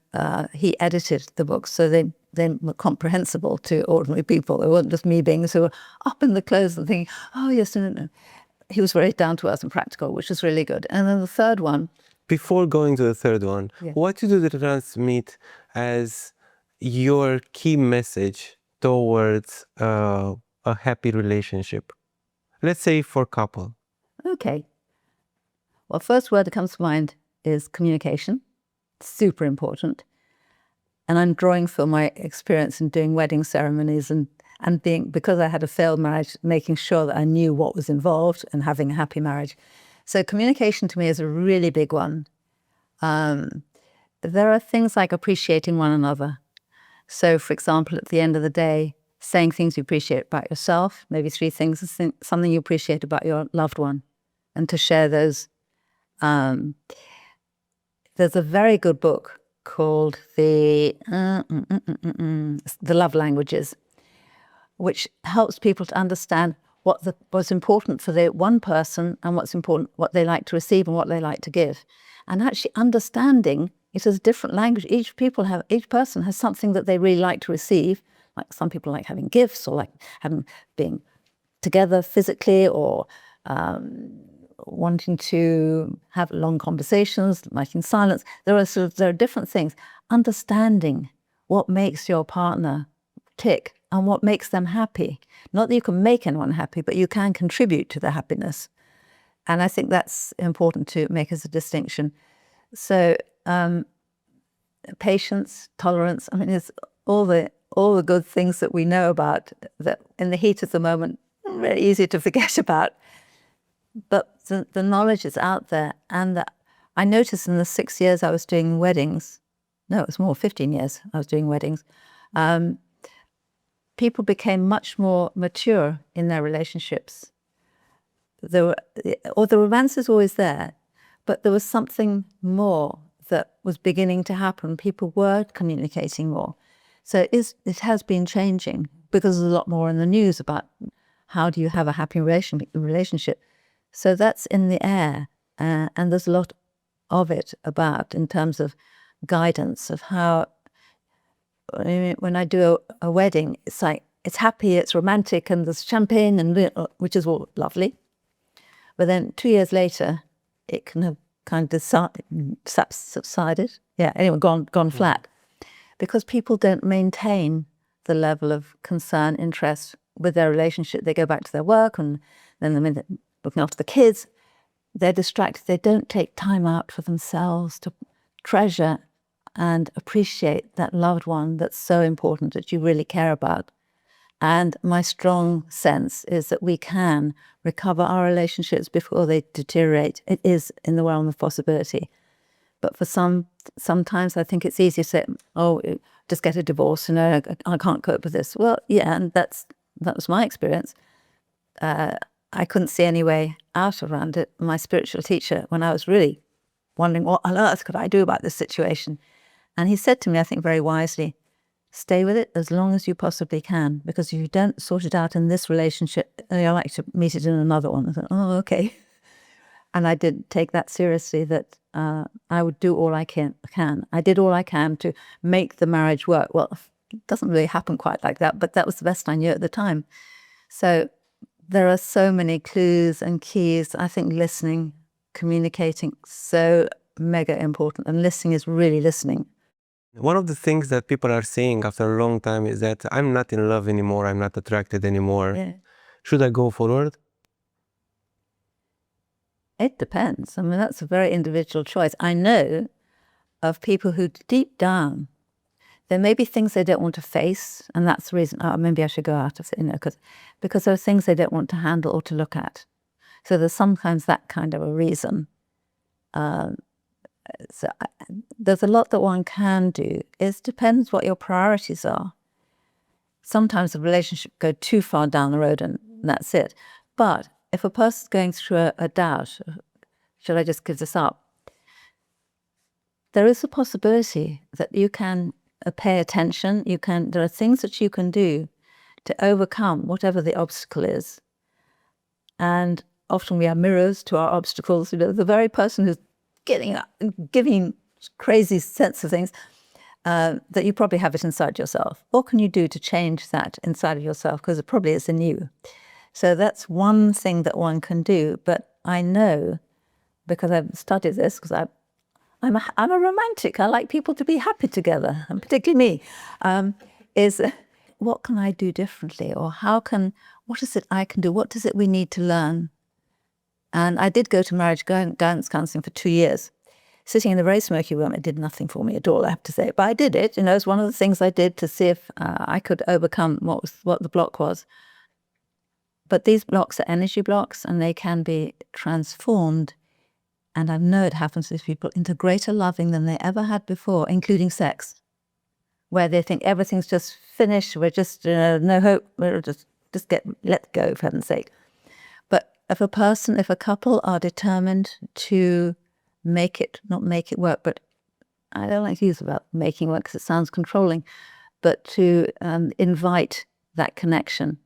he edited the books so they were comprehensible to ordinary people. It wasn't just me being sort of up in the clothes and thinking, oh yes, no. He was very down to earth and practical, which was really good. And then the third one. Before going to the third one, what you do to transmit as your key message towards a happy relationship? Let's say for couple. Okay. Well, first word that comes to mind is communication. Super important. And I'm drawing from my experience in doing wedding ceremonies and being, because I had a failed marriage, making sure that I knew what was involved and having a happy marriage. So communication to me is a really big one. There are things like appreciating one another. So, for example, at the end of the day, saying things you appreciate about yourself, maybe 3 things, something you appreciate about your loved one, and to share those. There's a very good book called The Love Languages, which helps people to understand what's important for the one person and what's important, what they like to receive and what they like to give. And actually understanding it as a different language. Each person has something that they really like to receive. Like some people like having gifts, or like being together physically, or wanting to have long conversations, liking silence. There are different things. Understanding what makes your partner tick and what makes them happy. Not that you can make anyone happy, but you can contribute to their happiness. And I think that's important to make as a distinction. So patience, tolerance, I mean, it's all the good things that we know about that in the heat of the moment, very easy to forget about. But the knowledge is out there. And I noticed in the 6 years I was doing weddings, no, it was more, 15 years I was doing weddings, people became much more mature in their relationships. The romance is always there, but there was something more that was beginning to happen. People were communicating more. So it has been changing, because there's a lot more in the news about how do you have a happy relationship. So that's in the air, and there's a lot of it about in terms of guidance of how, when I do a wedding, it's like, it's happy, it's romantic, and there's champagne, and which is all lovely. But then 2 years later, it can have kind of subsided. Yeah, anyway, gone flat. Because people don't maintain the level of concern, interest with their relationship. They go back to their work, and then the minute looking after the kids, they're distracted. They don't take time out for themselves to treasure and appreciate that loved one that's so important, that you really care about. And my strong sense is that we can recover our relationships before they deteriorate. It is in the realm of possibility. But for sometimes I think it's easier to say, oh, just get a divorce, I can't cope with this. Well, yeah, and that was my experience. I couldn't see any way out around it. My spiritual teacher, when I was really wondering what on earth could I do about this situation, and he said to me, I think very wisely, stay with it as long as you possibly can, because if you don't sort it out in this relationship, you'll like to meet it in another one. I thought, oh, okay. And I did take that seriously, that I would do all I can. I did all I can to make the marriage work. Well, it doesn't really happen quite like that, but that was the best I knew at the time. So there are so many clues and keys. I think listening, communicating, so mega important. And listening is really listening. One of the things that people are saying after a long time is that I'm not in love anymore, I'm not attracted anymore. Yeah. Should I go forward? It depends. I mean, that's a very individual choice. I know of people who deep down, there may be things they don't want to face, and that's the reason, maybe I should go out of it, because there are things they don't want to handle or to look at. So there's sometimes that kind of a reason. So there's a lot that one can do. It depends what your priorities are. Sometimes the relationship go too far down the road and that's it. But if a person's going through a doubt, should I just give this up? There is a possibility that you can pay attention. There are things that you can do to overcome whatever the obstacle is. And often we are mirrors to our obstacles. The very person who's giving crazy sense of things, that you probably have it inside yourself. What can you do to change that inside of yourself? Because it probably is in you. So that's one thing that one can do. But I know, because I've studied this, because I'm a romantic. I like people to be happy together, and particularly me. Is what can I do differently, or what is it I can do? What does it we need to learn? And I did go to marriage guidance counseling for 2 years. Sitting in a very smoky room, it did nothing for me at all, I have to say. But I did it. It's one of the things I did to see if I could overcome what the block was. But these blocks are energy blocks, and they can be transformed. And I know it happens to people into greater loving than they ever had before, including sex, where they think everything's just finished. We're just no hope. We'll just let go, for heaven's sake. But if a couple are determined to not make it work, but I don't like to use about making work because it sounds controlling, but to invite that connection,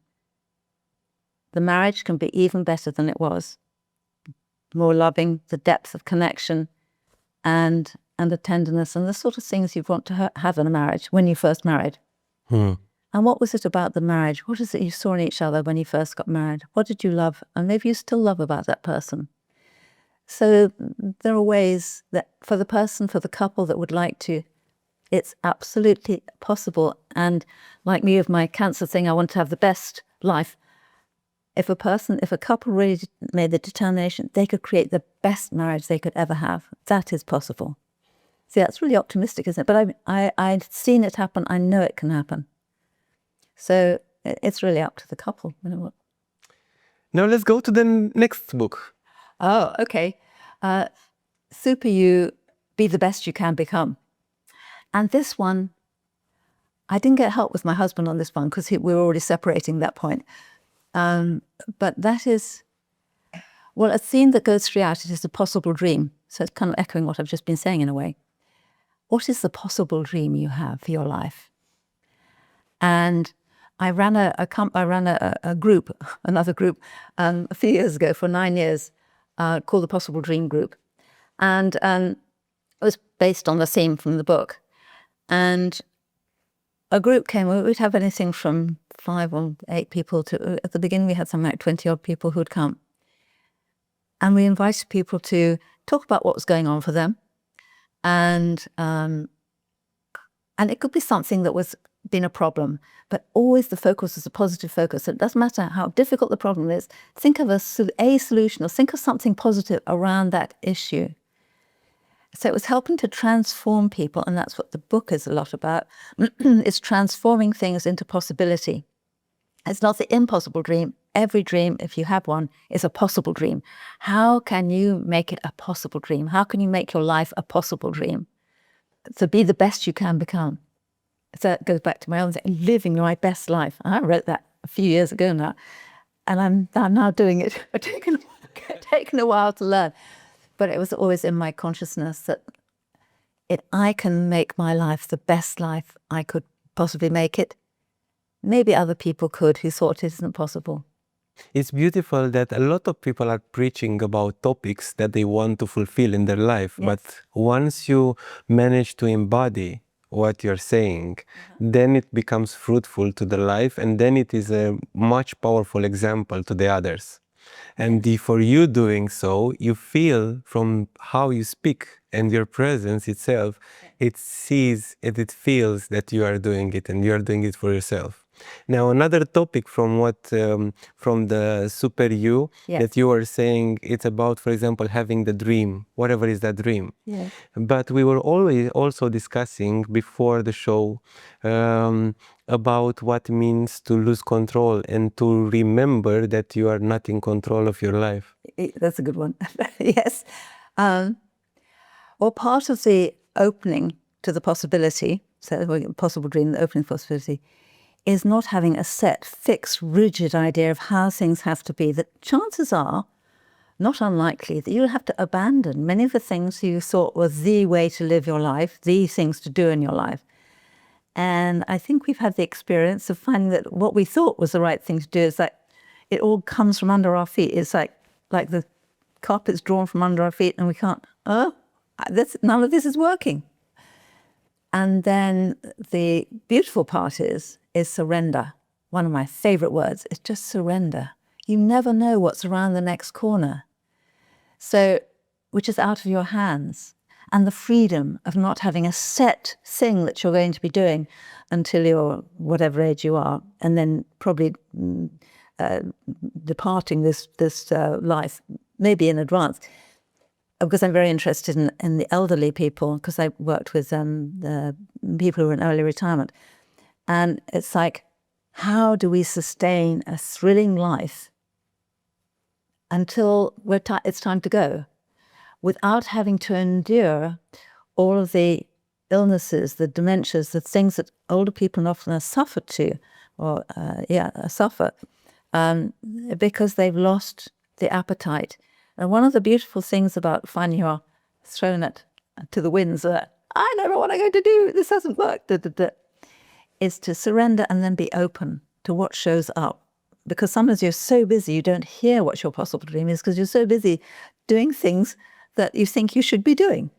the marriage can be even better than it was. More loving, the depth of connection, and the tenderness, and the sort of things you want to have in a marriage when you first married. And what was it about the marriage? What is it you saw in each other when you first got married? What did you love? And maybe you still love about that person. So there are ways that for the couple that would like to, it's absolutely possible. And like me with my cancer thing, I want to have the best life. If a couple really made the determination, they could create the best marriage they could ever have. That is possible. See, that's really optimistic, isn't it? But I've seen it happen. I know it can happen. So it's really up to the couple. Now let's go to the next book. Oh, okay. Super You, Be the Best You Can Become. And this one, I didn't get help with my husband on this one because we were already separating at that point. But that is, a theme that goes throughout it is a possible dream. So it's kind of echoing what I've just been saying in a way. What is the possible dream you have for your life? And I ran a group, another group, a few years ago for 9 years, called the Possible Dream Group. And it was based on the theme from the book. And a group came, we'd have anything from 5 or 8 people to, at the beginning we had something like 20 odd people who'd come. And we invited people to talk about what was going on for them. And it could be something that was been a problem, but always the focus is a positive focus. It doesn't matter how difficult the problem is, think of a solution or think of something positive around that issue. So it was helping to transform people, and that's what the book is a lot about. It's transforming things into possibility. It's not the impossible dream. Every dream, if you have one, is a possible dream. How can you make it a possible dream? How can you make your life a possible dream? So be the best you can become. So it goes back to my own thing, living my best life. I wrote that a few years ago now, and I'm now doing it. It's taken a while to learn. But it was always in my consciousness that I can make my life the best life I could possibly make it. Maybe other people could who thought it isn't possible. It's beautiful that a lot of people are preaching about topics that they want to fulfill in their life. Yes. But once you manage to embody what you're saying, then it becomes fruitful to the life, and then it is a much powerful example to the others. And for you doing so, you feel from how you speak and your presence itself, it sees and it feels that you are doing it, and you are doing it for yourself. Now, another topic from from the Super You, Yes. that you were saying, it's about, for example, having the dream, whatever is that dream. Yes. But we were always also discussing before the show about what it means to lose control and to remember that you are not in control of your life. That's a good one. Yes. Well, part of the opening to the possibility, so the possible dream, the opening possibility, is not having a set, fixed, rigid idea of how things have to be. That chances are, not unlikely, that you'll have to abandon many of the things you thought were the way to live your life, the things to do in your life. And I think we've had the experience of finding that what we thought was the right thing to do is like it all comes from under our feet. It's like the carpet's drawn from under our feet and we can't, none of this is working. And then the beautiful part is surrender. One of my favorite words is just surrender. You never know what's around the next corner. So, which is out of your hands. and the freedom of not having a set thing that you're going to be doing until you're whatever age you are, and then probably departing this life, maybe in advance. Because I'm very interested in the elderly people, because I worked with the people who are in early retirement. And it's like, how do we sustain a thrilling life until it's time to go, without having to endure all of the illnesses, the dementias, the things that older people often are suffered to, or suffer, because they've lost the appetite. And one of the beautiful things about finding you're thrown to the winds, I don't know what I'm going to do, this hasn't worked, is to surrender and then be open to what shows up. Because sometimes you're so busy you don't hear what your possible dream is, because you're so busy doing things that you think you should be doing.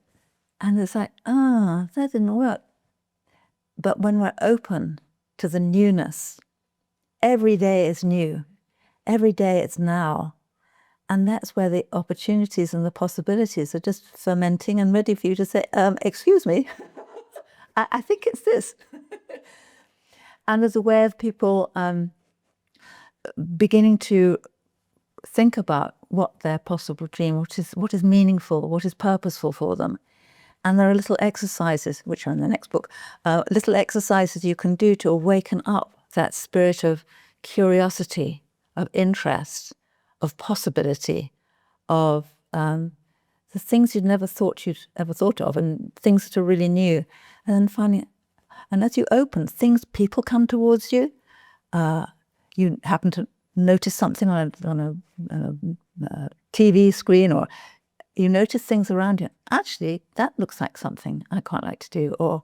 And it's like, that didn't work. But when we're open to the newness, every day is new. Every day it's now. And that's where the opportunities and the possibilities are just fermenting and ready for you to say, excuse me, I think it's this. And as a way of people beginning to think about what their possible dream, what is meaningful, what is purposeful for them. And there are little exercises, which are in the next book, little exercises you can do to awaken up that spirit of curiosity, of interest, of possibility, of the things you'd never thought you'd ever thought of, and things that are really new. And then finding, and as you open, people come towards you. You happen to notice something on a TV screen, or you notice things around you. Actually, that looks like something I quite like to do.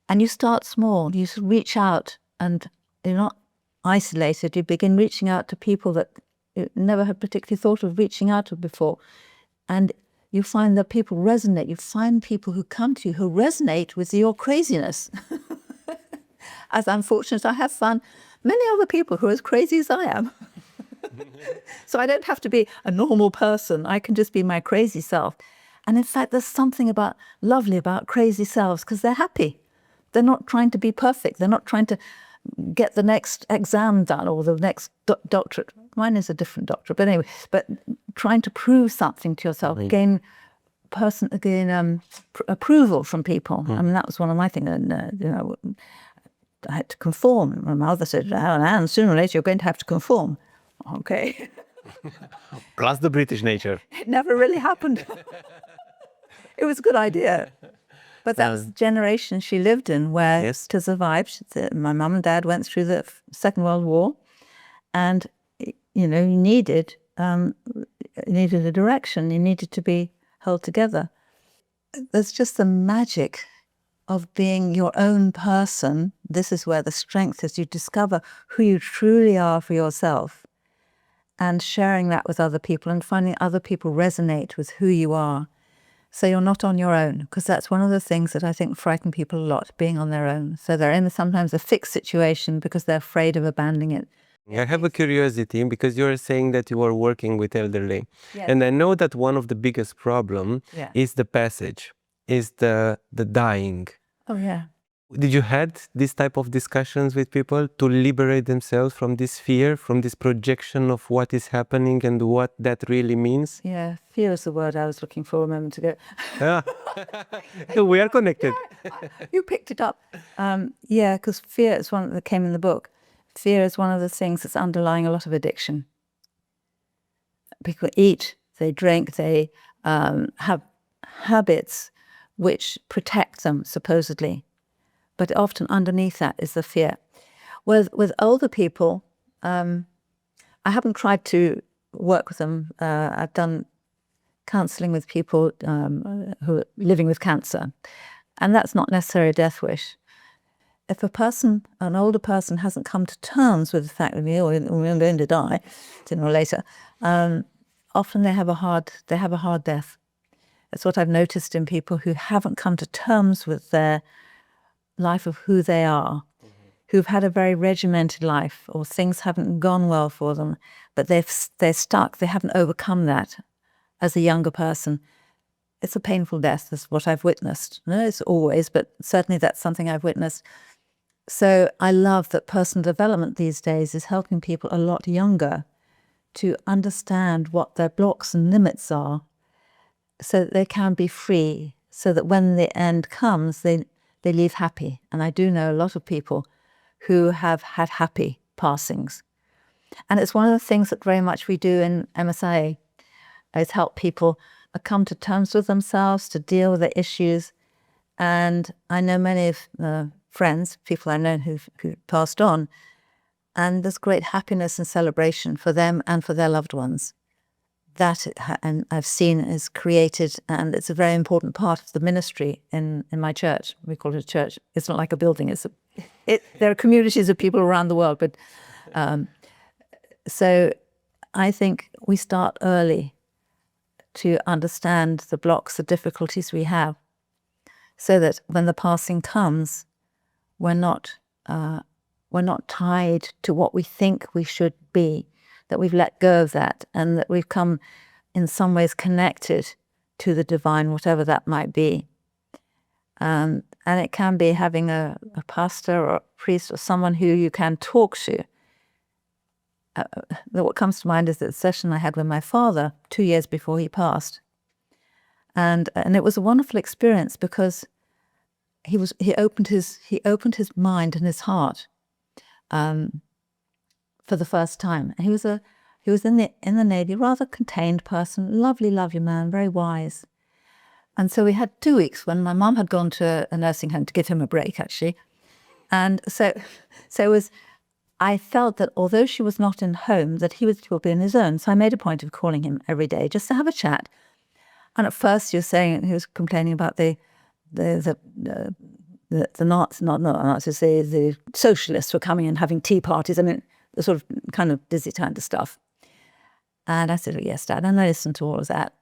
And you start small. You reach out, and you're not isolated. You begin reaching out to people that you never had particularly thought of reaching out to before. And you find that people resonate. You find people who come to you who resonate with your craziness. As I'm fortunate, I have found many other people who are as crazy as I am. So I don't have to be a normal person. I can just be my crazy self. And in fact, there's something lovely about crazy selves, because they're happy. They're not trying to be perfect. They're not trying to get the next exam done or the next doctorate. Mine is a different doctorate, but anyway, but trying to prove something to yourself, gain approval from people. I mean, that was one of my things. I had to conform. My mother said, Anne, sooner or later you're going to have to conform. Okay. Plus the British nature. It never really happened. It was a good idea. But that was the generation she lived in, where to survive, my mum and dad went through the Second World War, and you needed a direction. You needed to be held together. There's just the magic of being your own person. This is where the strength is. You discover who you truly are for yourself, and sharing that with other people, and finding other people resonate with who you are. So you're not on your own, because that's one of the things that I think frighten people a lot, being on their own. So they're in sometimes a fixed situation because they're afraid of abandoning it. I have a curiosity, because you're saying that you are working with elderly. Yes. And I know that one of the biggest problem is the passage, is the dying. Oh, yeah. Did you had this type of discussions with people to liberate themselves from this fear, from this projection of what is happening and what that really means? Yeah, fear is the word I was looking for a moment ago. We are connected. You picked it up. Because fear is one that came in the book. Fear is one of the things that's underlying a lot of addiction. People eat, they drink, they have habits which protect them, supposedly. But often underneath that is the fear. With older people, I haven't tried to work with them. I've done counselling with people who are living with cancer, and that's not necessarily a death wish. If an older person hasn't come to terms with the fact that we're going to die sooner or later, often they have a hard death. That's what I've noticed in people who haven't come to terms with their life of who they are, who've had a very regimented life, or things haven't gone well for them, but they're stuck. They haven't overcome that as a younger person. it's a painful death, is what I've witnessed. No, it's always, but certainly that's something I've witnessed. So I love that personal development these days is helping people a lot younger to understand what their blocks and limits are so that they can be free, so that when the end comes, they leave happy. And I do know a lot of people who have had happy passings. And it's one of the things that very much we do in MSIA, is help people come to terms with themselves, to deal with their issues. And I know many of the friends, people I know who've passed on, and there's great happiness and celebration for them and for their loved ones. That, and I've seen, is created, and it's a very important part of the ministry in my church. We call it a church. It's not like a building. There are communities of people around the world, but so I think we start early to understand the blocks, the difficulties we have, so that when the passing comes, we're not tied to what we think we should be, that we've let go of that, and that we've come in some ways connected to the divine, whatever that might be. And it can be having a pastor or a priest or someone who you can talk to. What comes to mind is the session I had with my father 2 years before he passed. And it was a wonderful experience because he opened his mind and his heart for the first time. And he was in the Navy, rather contained person, lovely man, very wise. And so we had 2 weeks when my mum had gone to a nursing home to give him a break, actually. And so it was, I felt that although she was not in home, that he would still be in his own. So I made a point of calling him every day just to have a chat. And at first he was complaining about the Nazis, the socialists were coming and having tea parties. I mean, the sort of kind of dizzy kind of stuff. And I said, oh, yes, Dad, and I listened to all of that.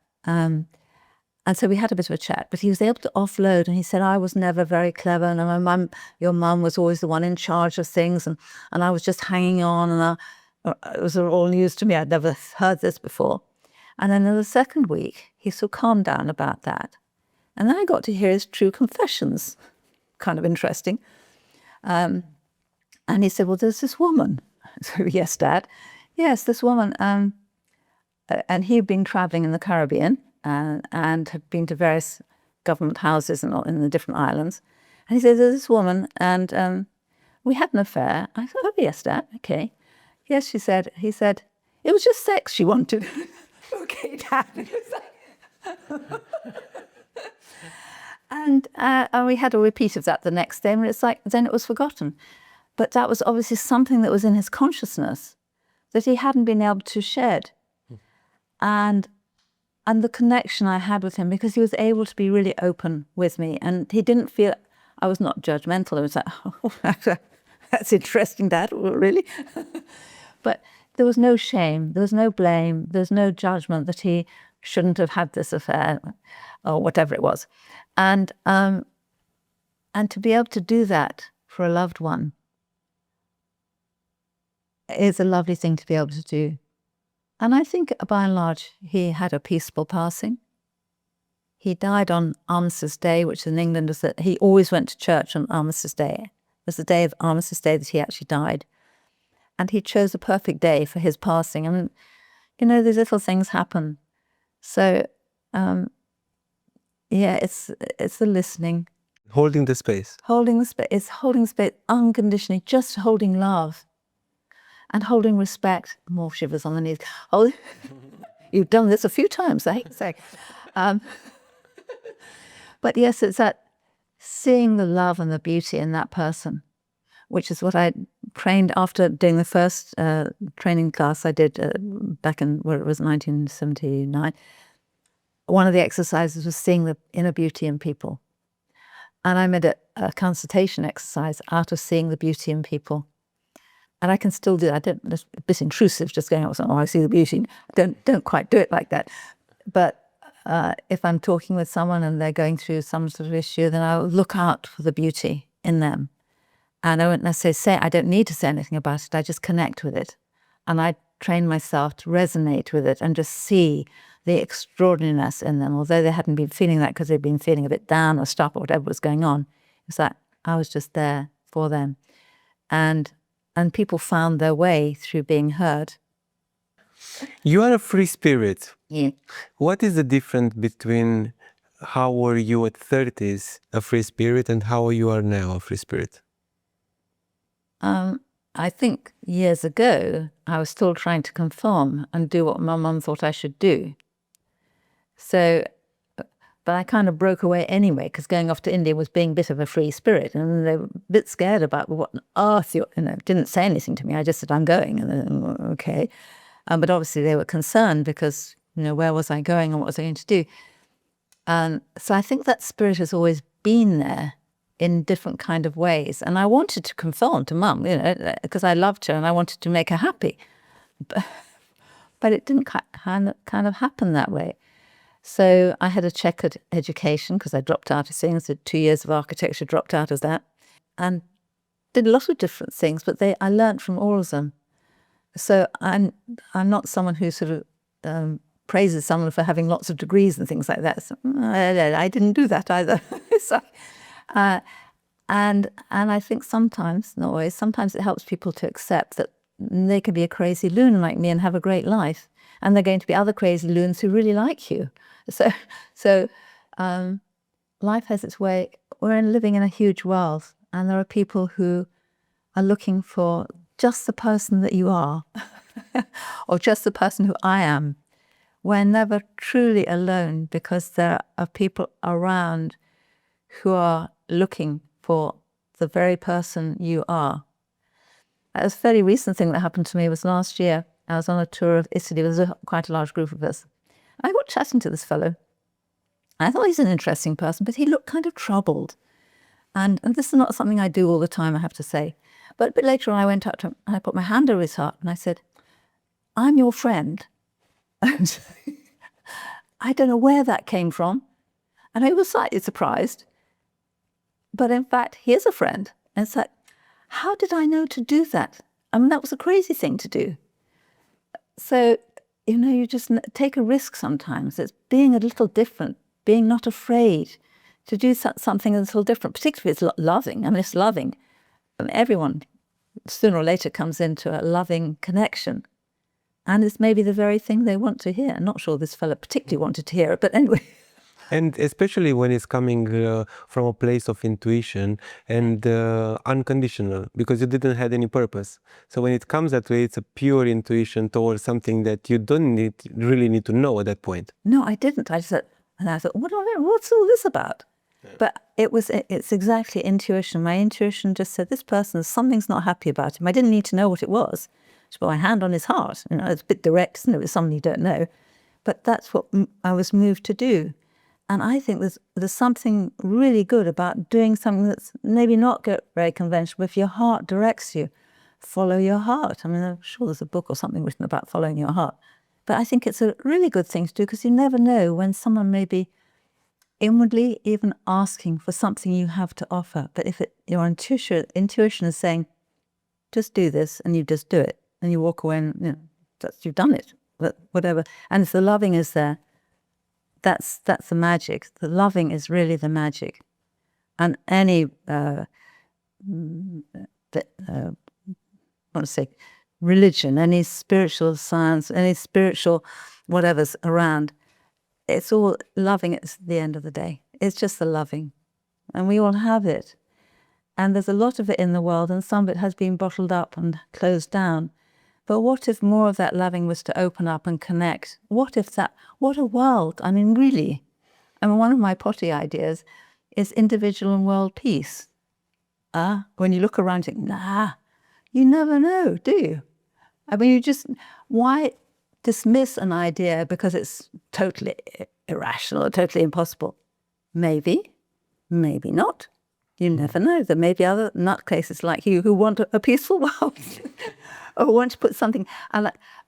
And so we had a bit of a chat, but he was able to offload, and he said, I was never very clever, and your mum was always the one in charge of things, and I was just hanging on, and it was all news to me. I'd never heard this before. And then in the second week, he sort of calmed down about that. And then I got to hear his true confessions, kind of interesting. And he said, well, there's this woman. So, yes, Dad. Yes, this woman. And he'd been traveling in the Caribbean, and had been to various government houses in the different islands. And he said, there's this woman, and we had an affair. I thought, oh, yes, Dad, okay. Yes, he said, it was just sex she wanted. Okay, Dad. And we had a repeat of that the next day, and it's like, then it was forgotten. But that was obviously something that was in his consciousness that he hadn't been able to shed. And the connection I had with him, because he was able to be really open with me, and he didn't feel, I was not judgmental. I was like, oh, that's interesting, Dad, really? But there was no shame, there was no blame, there's no judgment that he shouldn't have had this affair or whatever it was. And to be able to do that for a loved one is a lovely thing to be able to do. And I think, by and large, he had a peaceful passing. He died on Armistice Day, which in England is that he always went to church on Armistice Day. It was the day of Armistice Day that he actually died. And he chose a perfect day for his passing. And, these little things happen. So, it's the listening. Holding the space. Holding the space. It's holding space unconditionally, just holding love. And holding respect. More shivers on the knees. Oh, you've done this a few times, I hate to say. But yes, it's that seeing the love and the beauty in that person, which is what I trained after doing the first training class I did back in, where it was 1979. One of the exercises was seeing the inner beauty in people. And I made a consultation exercise out of seeing the beauty in people. And I can still do that. It's a bit intrusive, just going, oh, I see the beauty. Don't quite do it like that. But if I'm talking with someone and they're going through some sort of issue, then I'll look out for the beauty in them. And I won't necessarily I don't need to say anything about it. I just connect with it. And I train myself to resonate with it and just see the extraordinariness in them, although they hadn't been feeling that because they'd been feeling a bit down or stuck or whatever was going on. It's like I was just there for them. And people found their way through being heard. You are a free spirit. Yeah. What is the difference between how were you at 30s a free spirit and how you are now a free spirit? I think years ago, I was still trying to conform and do what my mum thought I should do. So, but I kind of broke away anyway, because going off to India was being a bit of a free spirit. And they were a bit scared about what on earth, didn't say anything to me. I just said, I'm going. And then, okay. But obviously they were concerned because, where was I going and what was I going to do? So I think that spirit has always been there in different kind of ways. And I wanted to conform to Mum, because I loved her and I wanted to make her happy. But it didn't kind of happen that way. So I had a checkered education because I dropped out of things, did 2 years of architecture, dropped out of that, and did a lot of different things, but I learned from all of them. So I'm not someone who sort of praises someone for having lots of degrees and things like that. So, I didn't do that either. So, and I think sometimes, not always, sometimes it helps people to accept that they can be a crazy loon like me and have a great life, and there are going to be other crazy loons who really like you. So life has its way. We're living in a huge world, and there are people who are looking for just the person that you are, or just the person who I am. We're never truly alone because there are people around who are looking for the very person you are. A very recent thing that happened to me was last year. I was on a tour of Italy. There was quite a large group of us. I got chatting to this fellow. I thought he's an interesting person, but he looked kind of troubled. And this is not something I do all the time, I have to say. But a bit later on, I went up to him and I put my hand over his heart and I said, I'm your friend. And I don't know where that came from. And I was slightly surprised. But in fact, he is a friend. And it's like, how did I know to do that? I mean, that was a crazy thing to do. So, you just take a risk sometimes. It's being a little different, being not afraid to do something that's a little different, particularly if it's loving. I mean, it's loving. And everyone sooner or later comes into a loving connection. And it's maybe the very thing they want to hear. I'm not sure this fellow particularly wanted to hear it, but anyway. And especially when it's coming from a place of intuition and unconditional, because you didn't have any purpose. So when it comes that way, it's a pure intuition towards something that you don't really need to know at that point. No, I didn't. I thought, what's all this about? Yeah. But it's exactly intuition. My intuition just said, this person, something's not happy about him. I didn't need to know what it was. Just put my hand on his heart. It's a bit direct, isn't it? With someone you don't know. But that's what I was moved to do. And I think there's something really good about doing something that's maybe not very conventional, but if your heart directs you, follow your heart. I mean, I'm sure there's a book or something written about following your heart. But I think it's a really good thing to do because you never know when someone may be inwardly even asking for something you have to offer. But if your intuition is saying, just do this, and you just do it, and you walk away and you've done it, but whatever. And if the loving is there, that's the magic. The loving is really the magic. And any, religion, any spiritual science, any spiritual whatever's around, it's all loving at the end of the day. It's just the loving. And we all have it. And there's a lot of it in the world, and some of it has been bottled up and closed down. But what if more of that loving was to open up and connect? What a world. I mean, really. I mean, one of my potty ideas is individual and world peace. When you look around, you think, you never know, do you? I mean, why dismiss an idea because it's totally irrational or totally impossible? Maybe, maybe not. You never know. There may be other nutcases like you who want a peaceful world. Or want to put something,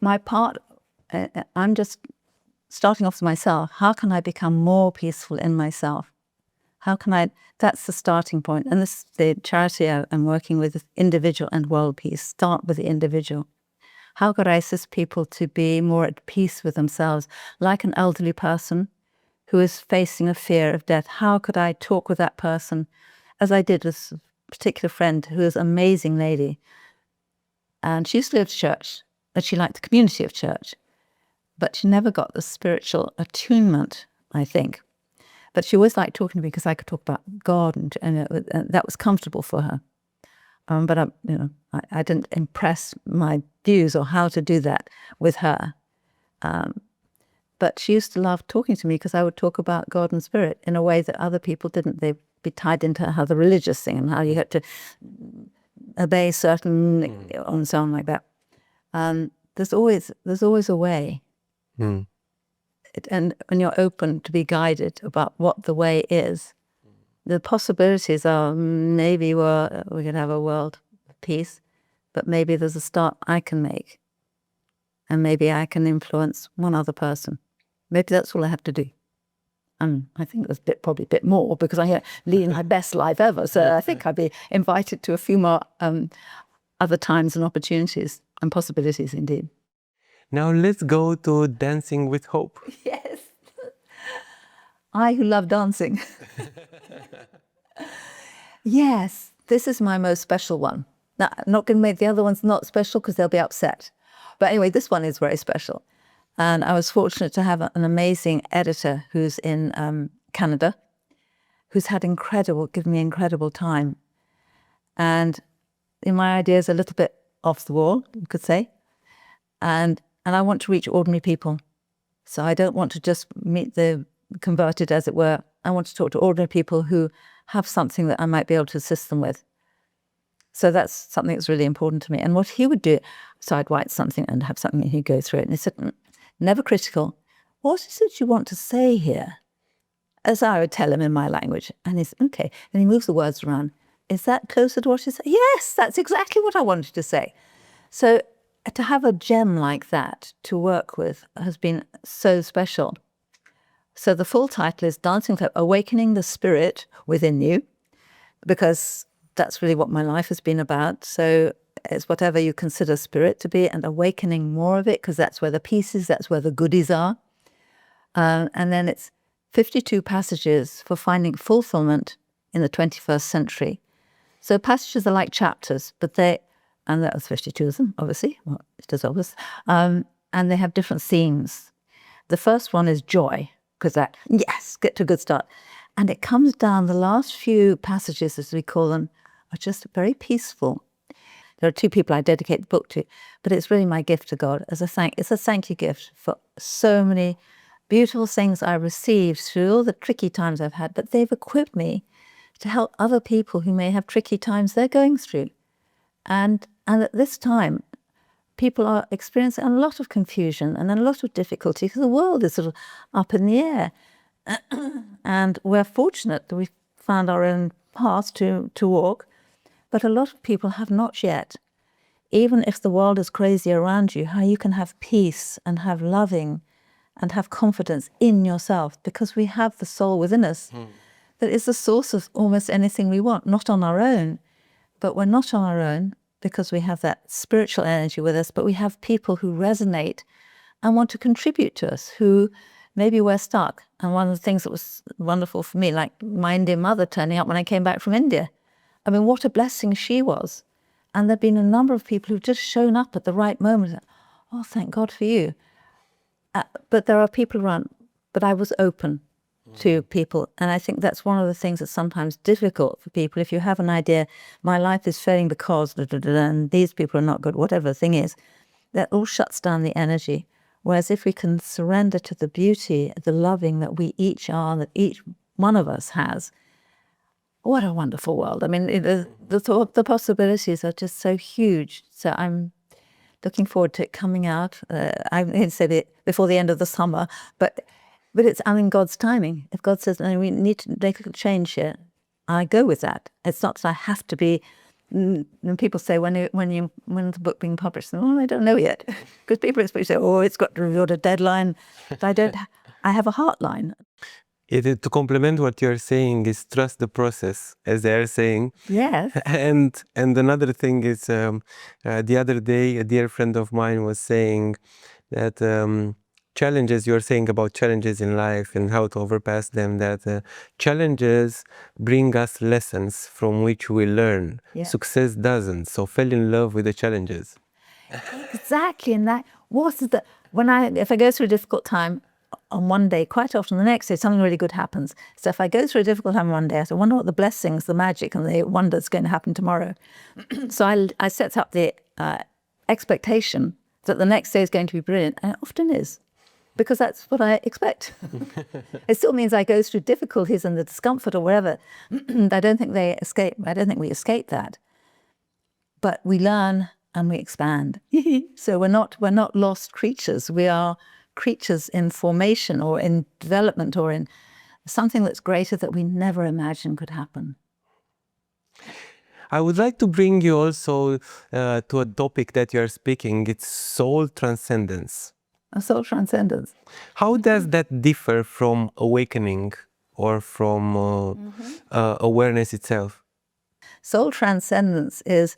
my part, I'm just starting off with myself. How can I become more peaceful in myself? That's the starting point. And this, the charity I'm working with, individual and world peace. Start with the individual. How could I assist people to be more at peace with themselves, like an elderly person who is facing a fear of death? How could I talk with that person, as I did with a particular friend who is an amazing lady, and she used to go to church, and she liked the community of church, but she never got the spiritual attunement, I think. But she always liked talking to me because I could talk about God, and that was comfortable for her. But I didn't impress my views or how to do that with her. But she used to love talking to me because I would talk about God and spirit in a way that other people didn't. They'd be tied into how the religious thing and how you had to obey certain and so on like that. There's always a way. And when you're open to be guided about what the way is, the possibilities are maybe we can have a world of peace, but maybe there's a start I can make, and maybe I can influence one other person. Maybe that's all I have to do. I think there's probably a bit more, because I'm leading my best life ever. So I think I'd be invited to a few more other times and opportunities and possibilities indeed. Now let's go to dancing with hope. Yes. I who love dancing. Yes, this is my most special one. Now, I'm not going to make the other ones not special because they'll be upset. But anyway, this one is very special. And I was fortunate to have an amazing editor who's in Canada, who's had given me incredible time. And my idea is a little bit off the wall, you could say. And I want to reach ordinary people. So I don't want to just meet the converted, as it were. I want to talk to ordinary people who have something that I might be able to assist them with. So that's something that's really important to me. And what he would do, so I'd write something and have something, and he'd go through it. And he said, never critical. What is it you want to say here? As I would tell him in my language. And he said, okay. And he moves the words around. Is that closer to what you say? Yes, that's exactly what I wanted to say. So to have a gem like that to work with has been so special. So the full title is Dancing Club, Awakening the Spirit Within You, because that's really what my life has been about. So it's whatever you consider spirit to be, and awakening more of it, because that's where the peace is, that's where the goodies are. And then it's 52 passages for finding fulfillment in the 21st century. So passages are like chapters, and that was 52 of them, obviously. Well, it is obvious. And they have different themes. The first one is joy, because get to a good start. And it comes down, the last few passages, as we call them, are just very peaceful. There are two people I dedicate the book to, but it's really my gift to God. It's a thank you gift for so many beautiful things I received through all the tricky times I've had, but they've equipped me to help other people who may have tricky times they're going through. And at this time, people are experiencing a lot of confusion and a lot of difficulty because the world is sort of up in the air. And we're fortunate that we've found our own path to walk, but a lot of people have not yet. Even if the world is crazy around you, how you can have peace and have loving and have confidence in yourself, because we have the soul within us that is the source of almost anything we want, not on our own. But we're not on our own because we have that spiritual energy with us, but we have people who resonate and want to contribute to us, who maybe we're stuck. And one of the things that was wonderful for me, like my Indian mother turning up when I came back from India. I mean, what a blessing she was. And there've been a number of people who've just shown up at the right moment. Oh, thank God for you. But there are people around, but I was open to people. And I think that's one of the things that's sometimes difficult for people. If you have an idea, my life is failing because, and these people are not good, whatever the thing is, that all shuts down the energy. Whereas if we can surrender to the beauty, the loving that we each are, that each one of us has, what a wonderful world. I mean, the possibilities are just so huge. So I'm looking forward to it coming out. I said it before the end of the summer, but it's in God's timing. If God says, no, we need to make a change here, I go with that. It's not that I have to be. And people say, when the book being published? Oh, I don't know yet, because people say, oh, it's got to reveal a deadline. But I don't. I have a heart line. To complement what you're saying is trust the process, as they're saying. Yes. And another thing is, the other day, a dear friend of mine was saying that challenges, you're saying about challenges in life and how to overpass them, that challenges bring us lessons from which we learn. Yeah. Success doesn't. So fall in love with the challenges. Exactly. And that was if I go through a difficult time on one day, quite often the next day something really good happens. So if I go through a difficult time one day, I say, I wonder what the blessings, the magic and the wonder is going to happen tomorrow. So I set up the expectation that the next day is going to be brilliant, and it often is, because that's what I expect. It still means I go through difficulties and the discomfort or whatever. I don't think we escape that. But we learn and we expand. So we're not lost creatures. We are creatures in formation or in development or in something that's greater that we never imagined could happen. I would like to bring you also to a topic that you're speaking. It's soul transcendence. A soul transcendence. How does that differ from awakening or from awareness itself? Soul transcendence is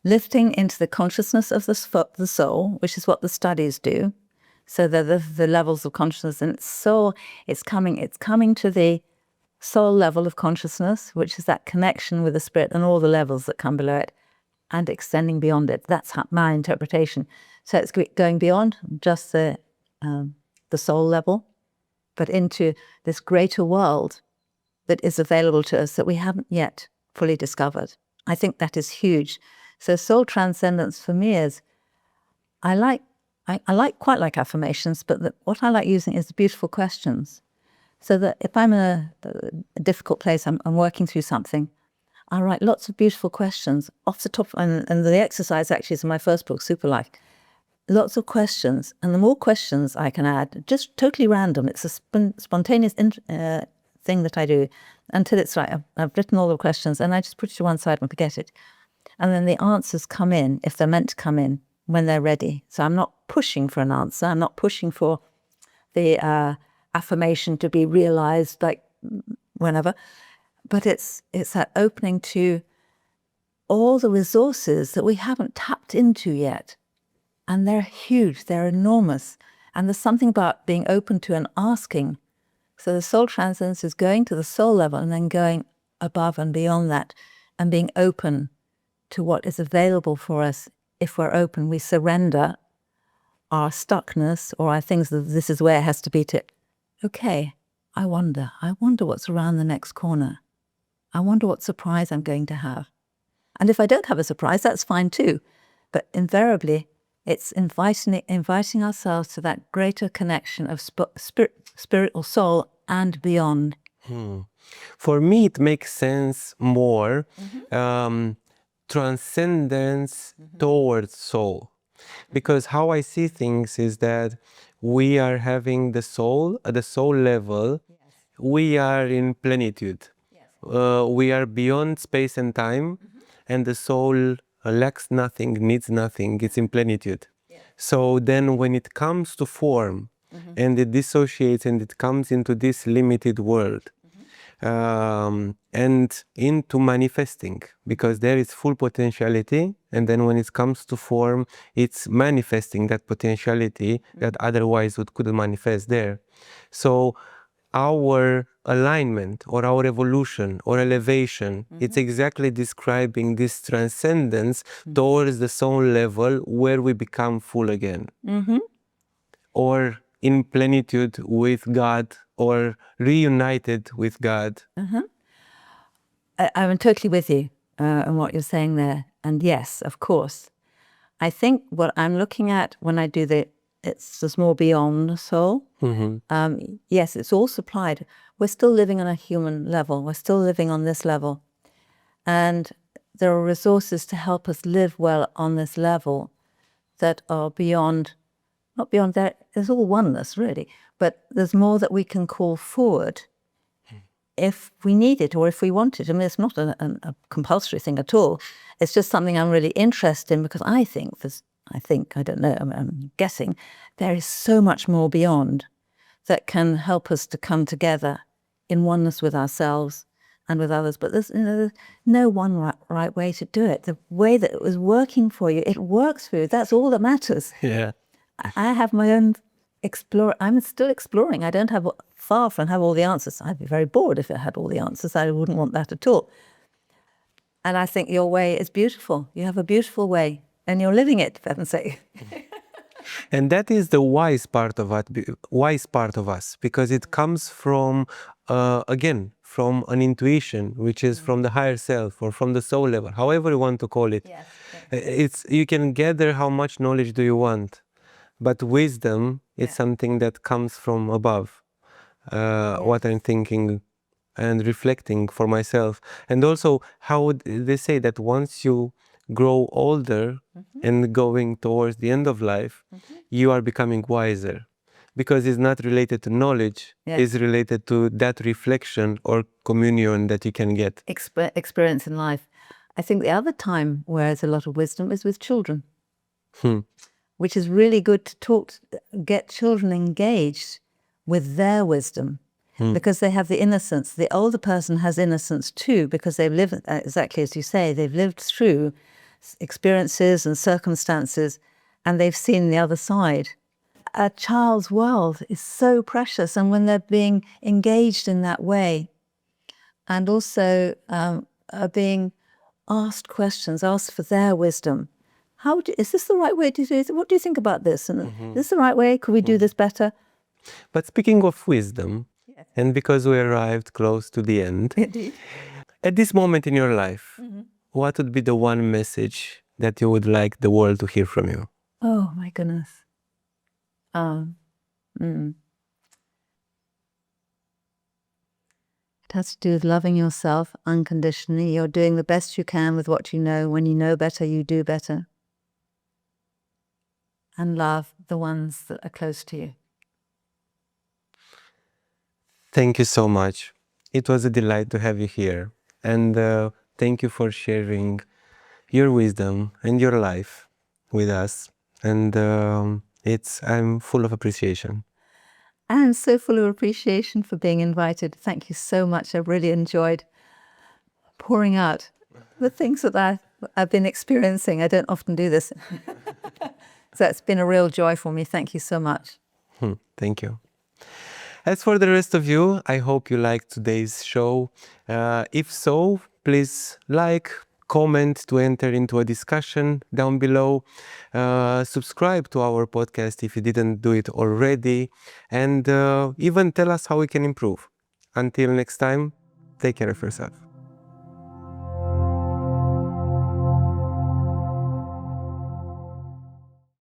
lifting into the consciousness of the soul, which is what the studies do. So the levels of consciousness, and it's coming to the soul level of consciousness, which is that connection with the spirit and all the levels that come below it, and extending beyond it. That's my interpretation. So it's going beyond just the soul level, but into this greater world that is available to us that we haven't yet fully discovered. I think that is huge. So soul transcendence for me is, I quite like affirmations, but what I like using is the beautiful questions. So that if I'm in a difficult place, I'm working through something, I write lots of beautiful questions off the top, and the exercise actually is in my first book, Super Life. Lots of questions, and the more questions I can add, just totally random. It's a spontaneous thing that I do until it's right. I've written all the questions, and I just put it to one side and forget it. And then the answers come in, if they're meant to come in, when they're ready. So I'm not pushing for an answer. I'm not pushing for the affirmation to be realized like whenever. But it's that opening to all the resources that we haven't tapped into yet. And they're huge, they're enormous. And there's something about being open to and asking. So the soul transcendence is going to the soul level and then going above and beyond that and being open to what is available for us. If we're open, we surrender our stuckness or our things that this is where it has to be to, okay, I wonder what's around the next corner. I wonder what surprise I'm going to have. And if I don't have a surprise, that's fine too. But invariably, it's inviting ourselves to that greater connection of spirit or soul and beyond. For me, it makes sense more transcendence towards soul. Because how I see things is that we are having the soul, at the soul level, we are in plenitude. We are beyond space and time, and the soul lacks nothing, needs nothing, it's in plenitude. So then when it comes to form, and it dissociates and it comes into this limited world, and into manifesting, because there is full potentiality, and then when it comes to form, it's manifesting that potentiality that otherwise couldn't manifest there. So our alignment or our evolution or elevation, it's exactly describing this transcendence towards the soul level where we become full again. Or in plenitude with God or reunited with God. I'm totally with you on what you're saying there. And yes, of course. I think what I'm looking at when I do it's just more beyond the soul. Yes, it's all supplied. We're still living on a human level. We're still living on this level. And there are resources to help us live well on this level that are beyond, not beyond that, there's all oneness really, but there's more that we can call forward if we need it or if we want it. I mean, it's not a compulsory thing at all. It's just something I'm really interested in because I think, I don't know, I'm guessing, there is so much more beyond. that can help us to come together in oneness with ourselves and with others. But there's no one right way to do it. The way that it was working for you, it works for you. That's all that matters. Yeah. I have my own I'm still exploring. I don't have far from have all the answers. I'd be very bored if I had all the answers. I wouldn't want that at all. And I think your way is beautiful. You have a beautiful way, and you're living it, for heaven's sake. And that is the wise part of us, because it comes from, again, from an intuition, which is from the higher self or from the soul level, however you want to call it. Yes. You can gather how much knowledge do you want, but wisdom is something that comes from above. What I'm thinking and reflecting for myself, and also how they say that once you grow older and going towards the end of life, you are becoming wiser, because it's not related to knowledge, it's related to that reflection or communion that you can get. Experience in life. I think the other time where there's a lot of wisdom is with children, which is really good to get children engaged with their wisdom, because they have the innocence. The older person has innocence too, because they've lived, exactly as you say, they've lived through experiences and circumstances, and they've seen the other side. A child's world is so precious, and when they're being engaged in that way, and also are being asked questions, asked for their wisdom. Is this the right way to do it? What do you think about this? And is this the right way? Could we do this better? But speaking of wisdom, and because we arrived close to the end, at this moment in your life, what would be the one message that you would like the world to hear from you? Oh my goodness. It has to do with loving yourself unconditionally. You're doing the best you can with what you know. When you know better, you do better. And love the ones that are close to you. Thank you so much. It was a delight to have you here. And thank you for sharing your wisdom and your life with us. And I'm full of appreciation. I'm so full of appreciation for being invited. Thank you so much. I really enjoyed pouring out the things that I've been experiencing. I don't often do this. So it's been a real joy for me. Thank you so much. Thank you. As for the rest of you, I hope you liked today's show. If so, please like, comment to enter into a discussion down below. Subscribe to our podcast if you didn't do it already. And even tell us how we can improve. Until next time, take care of yourself.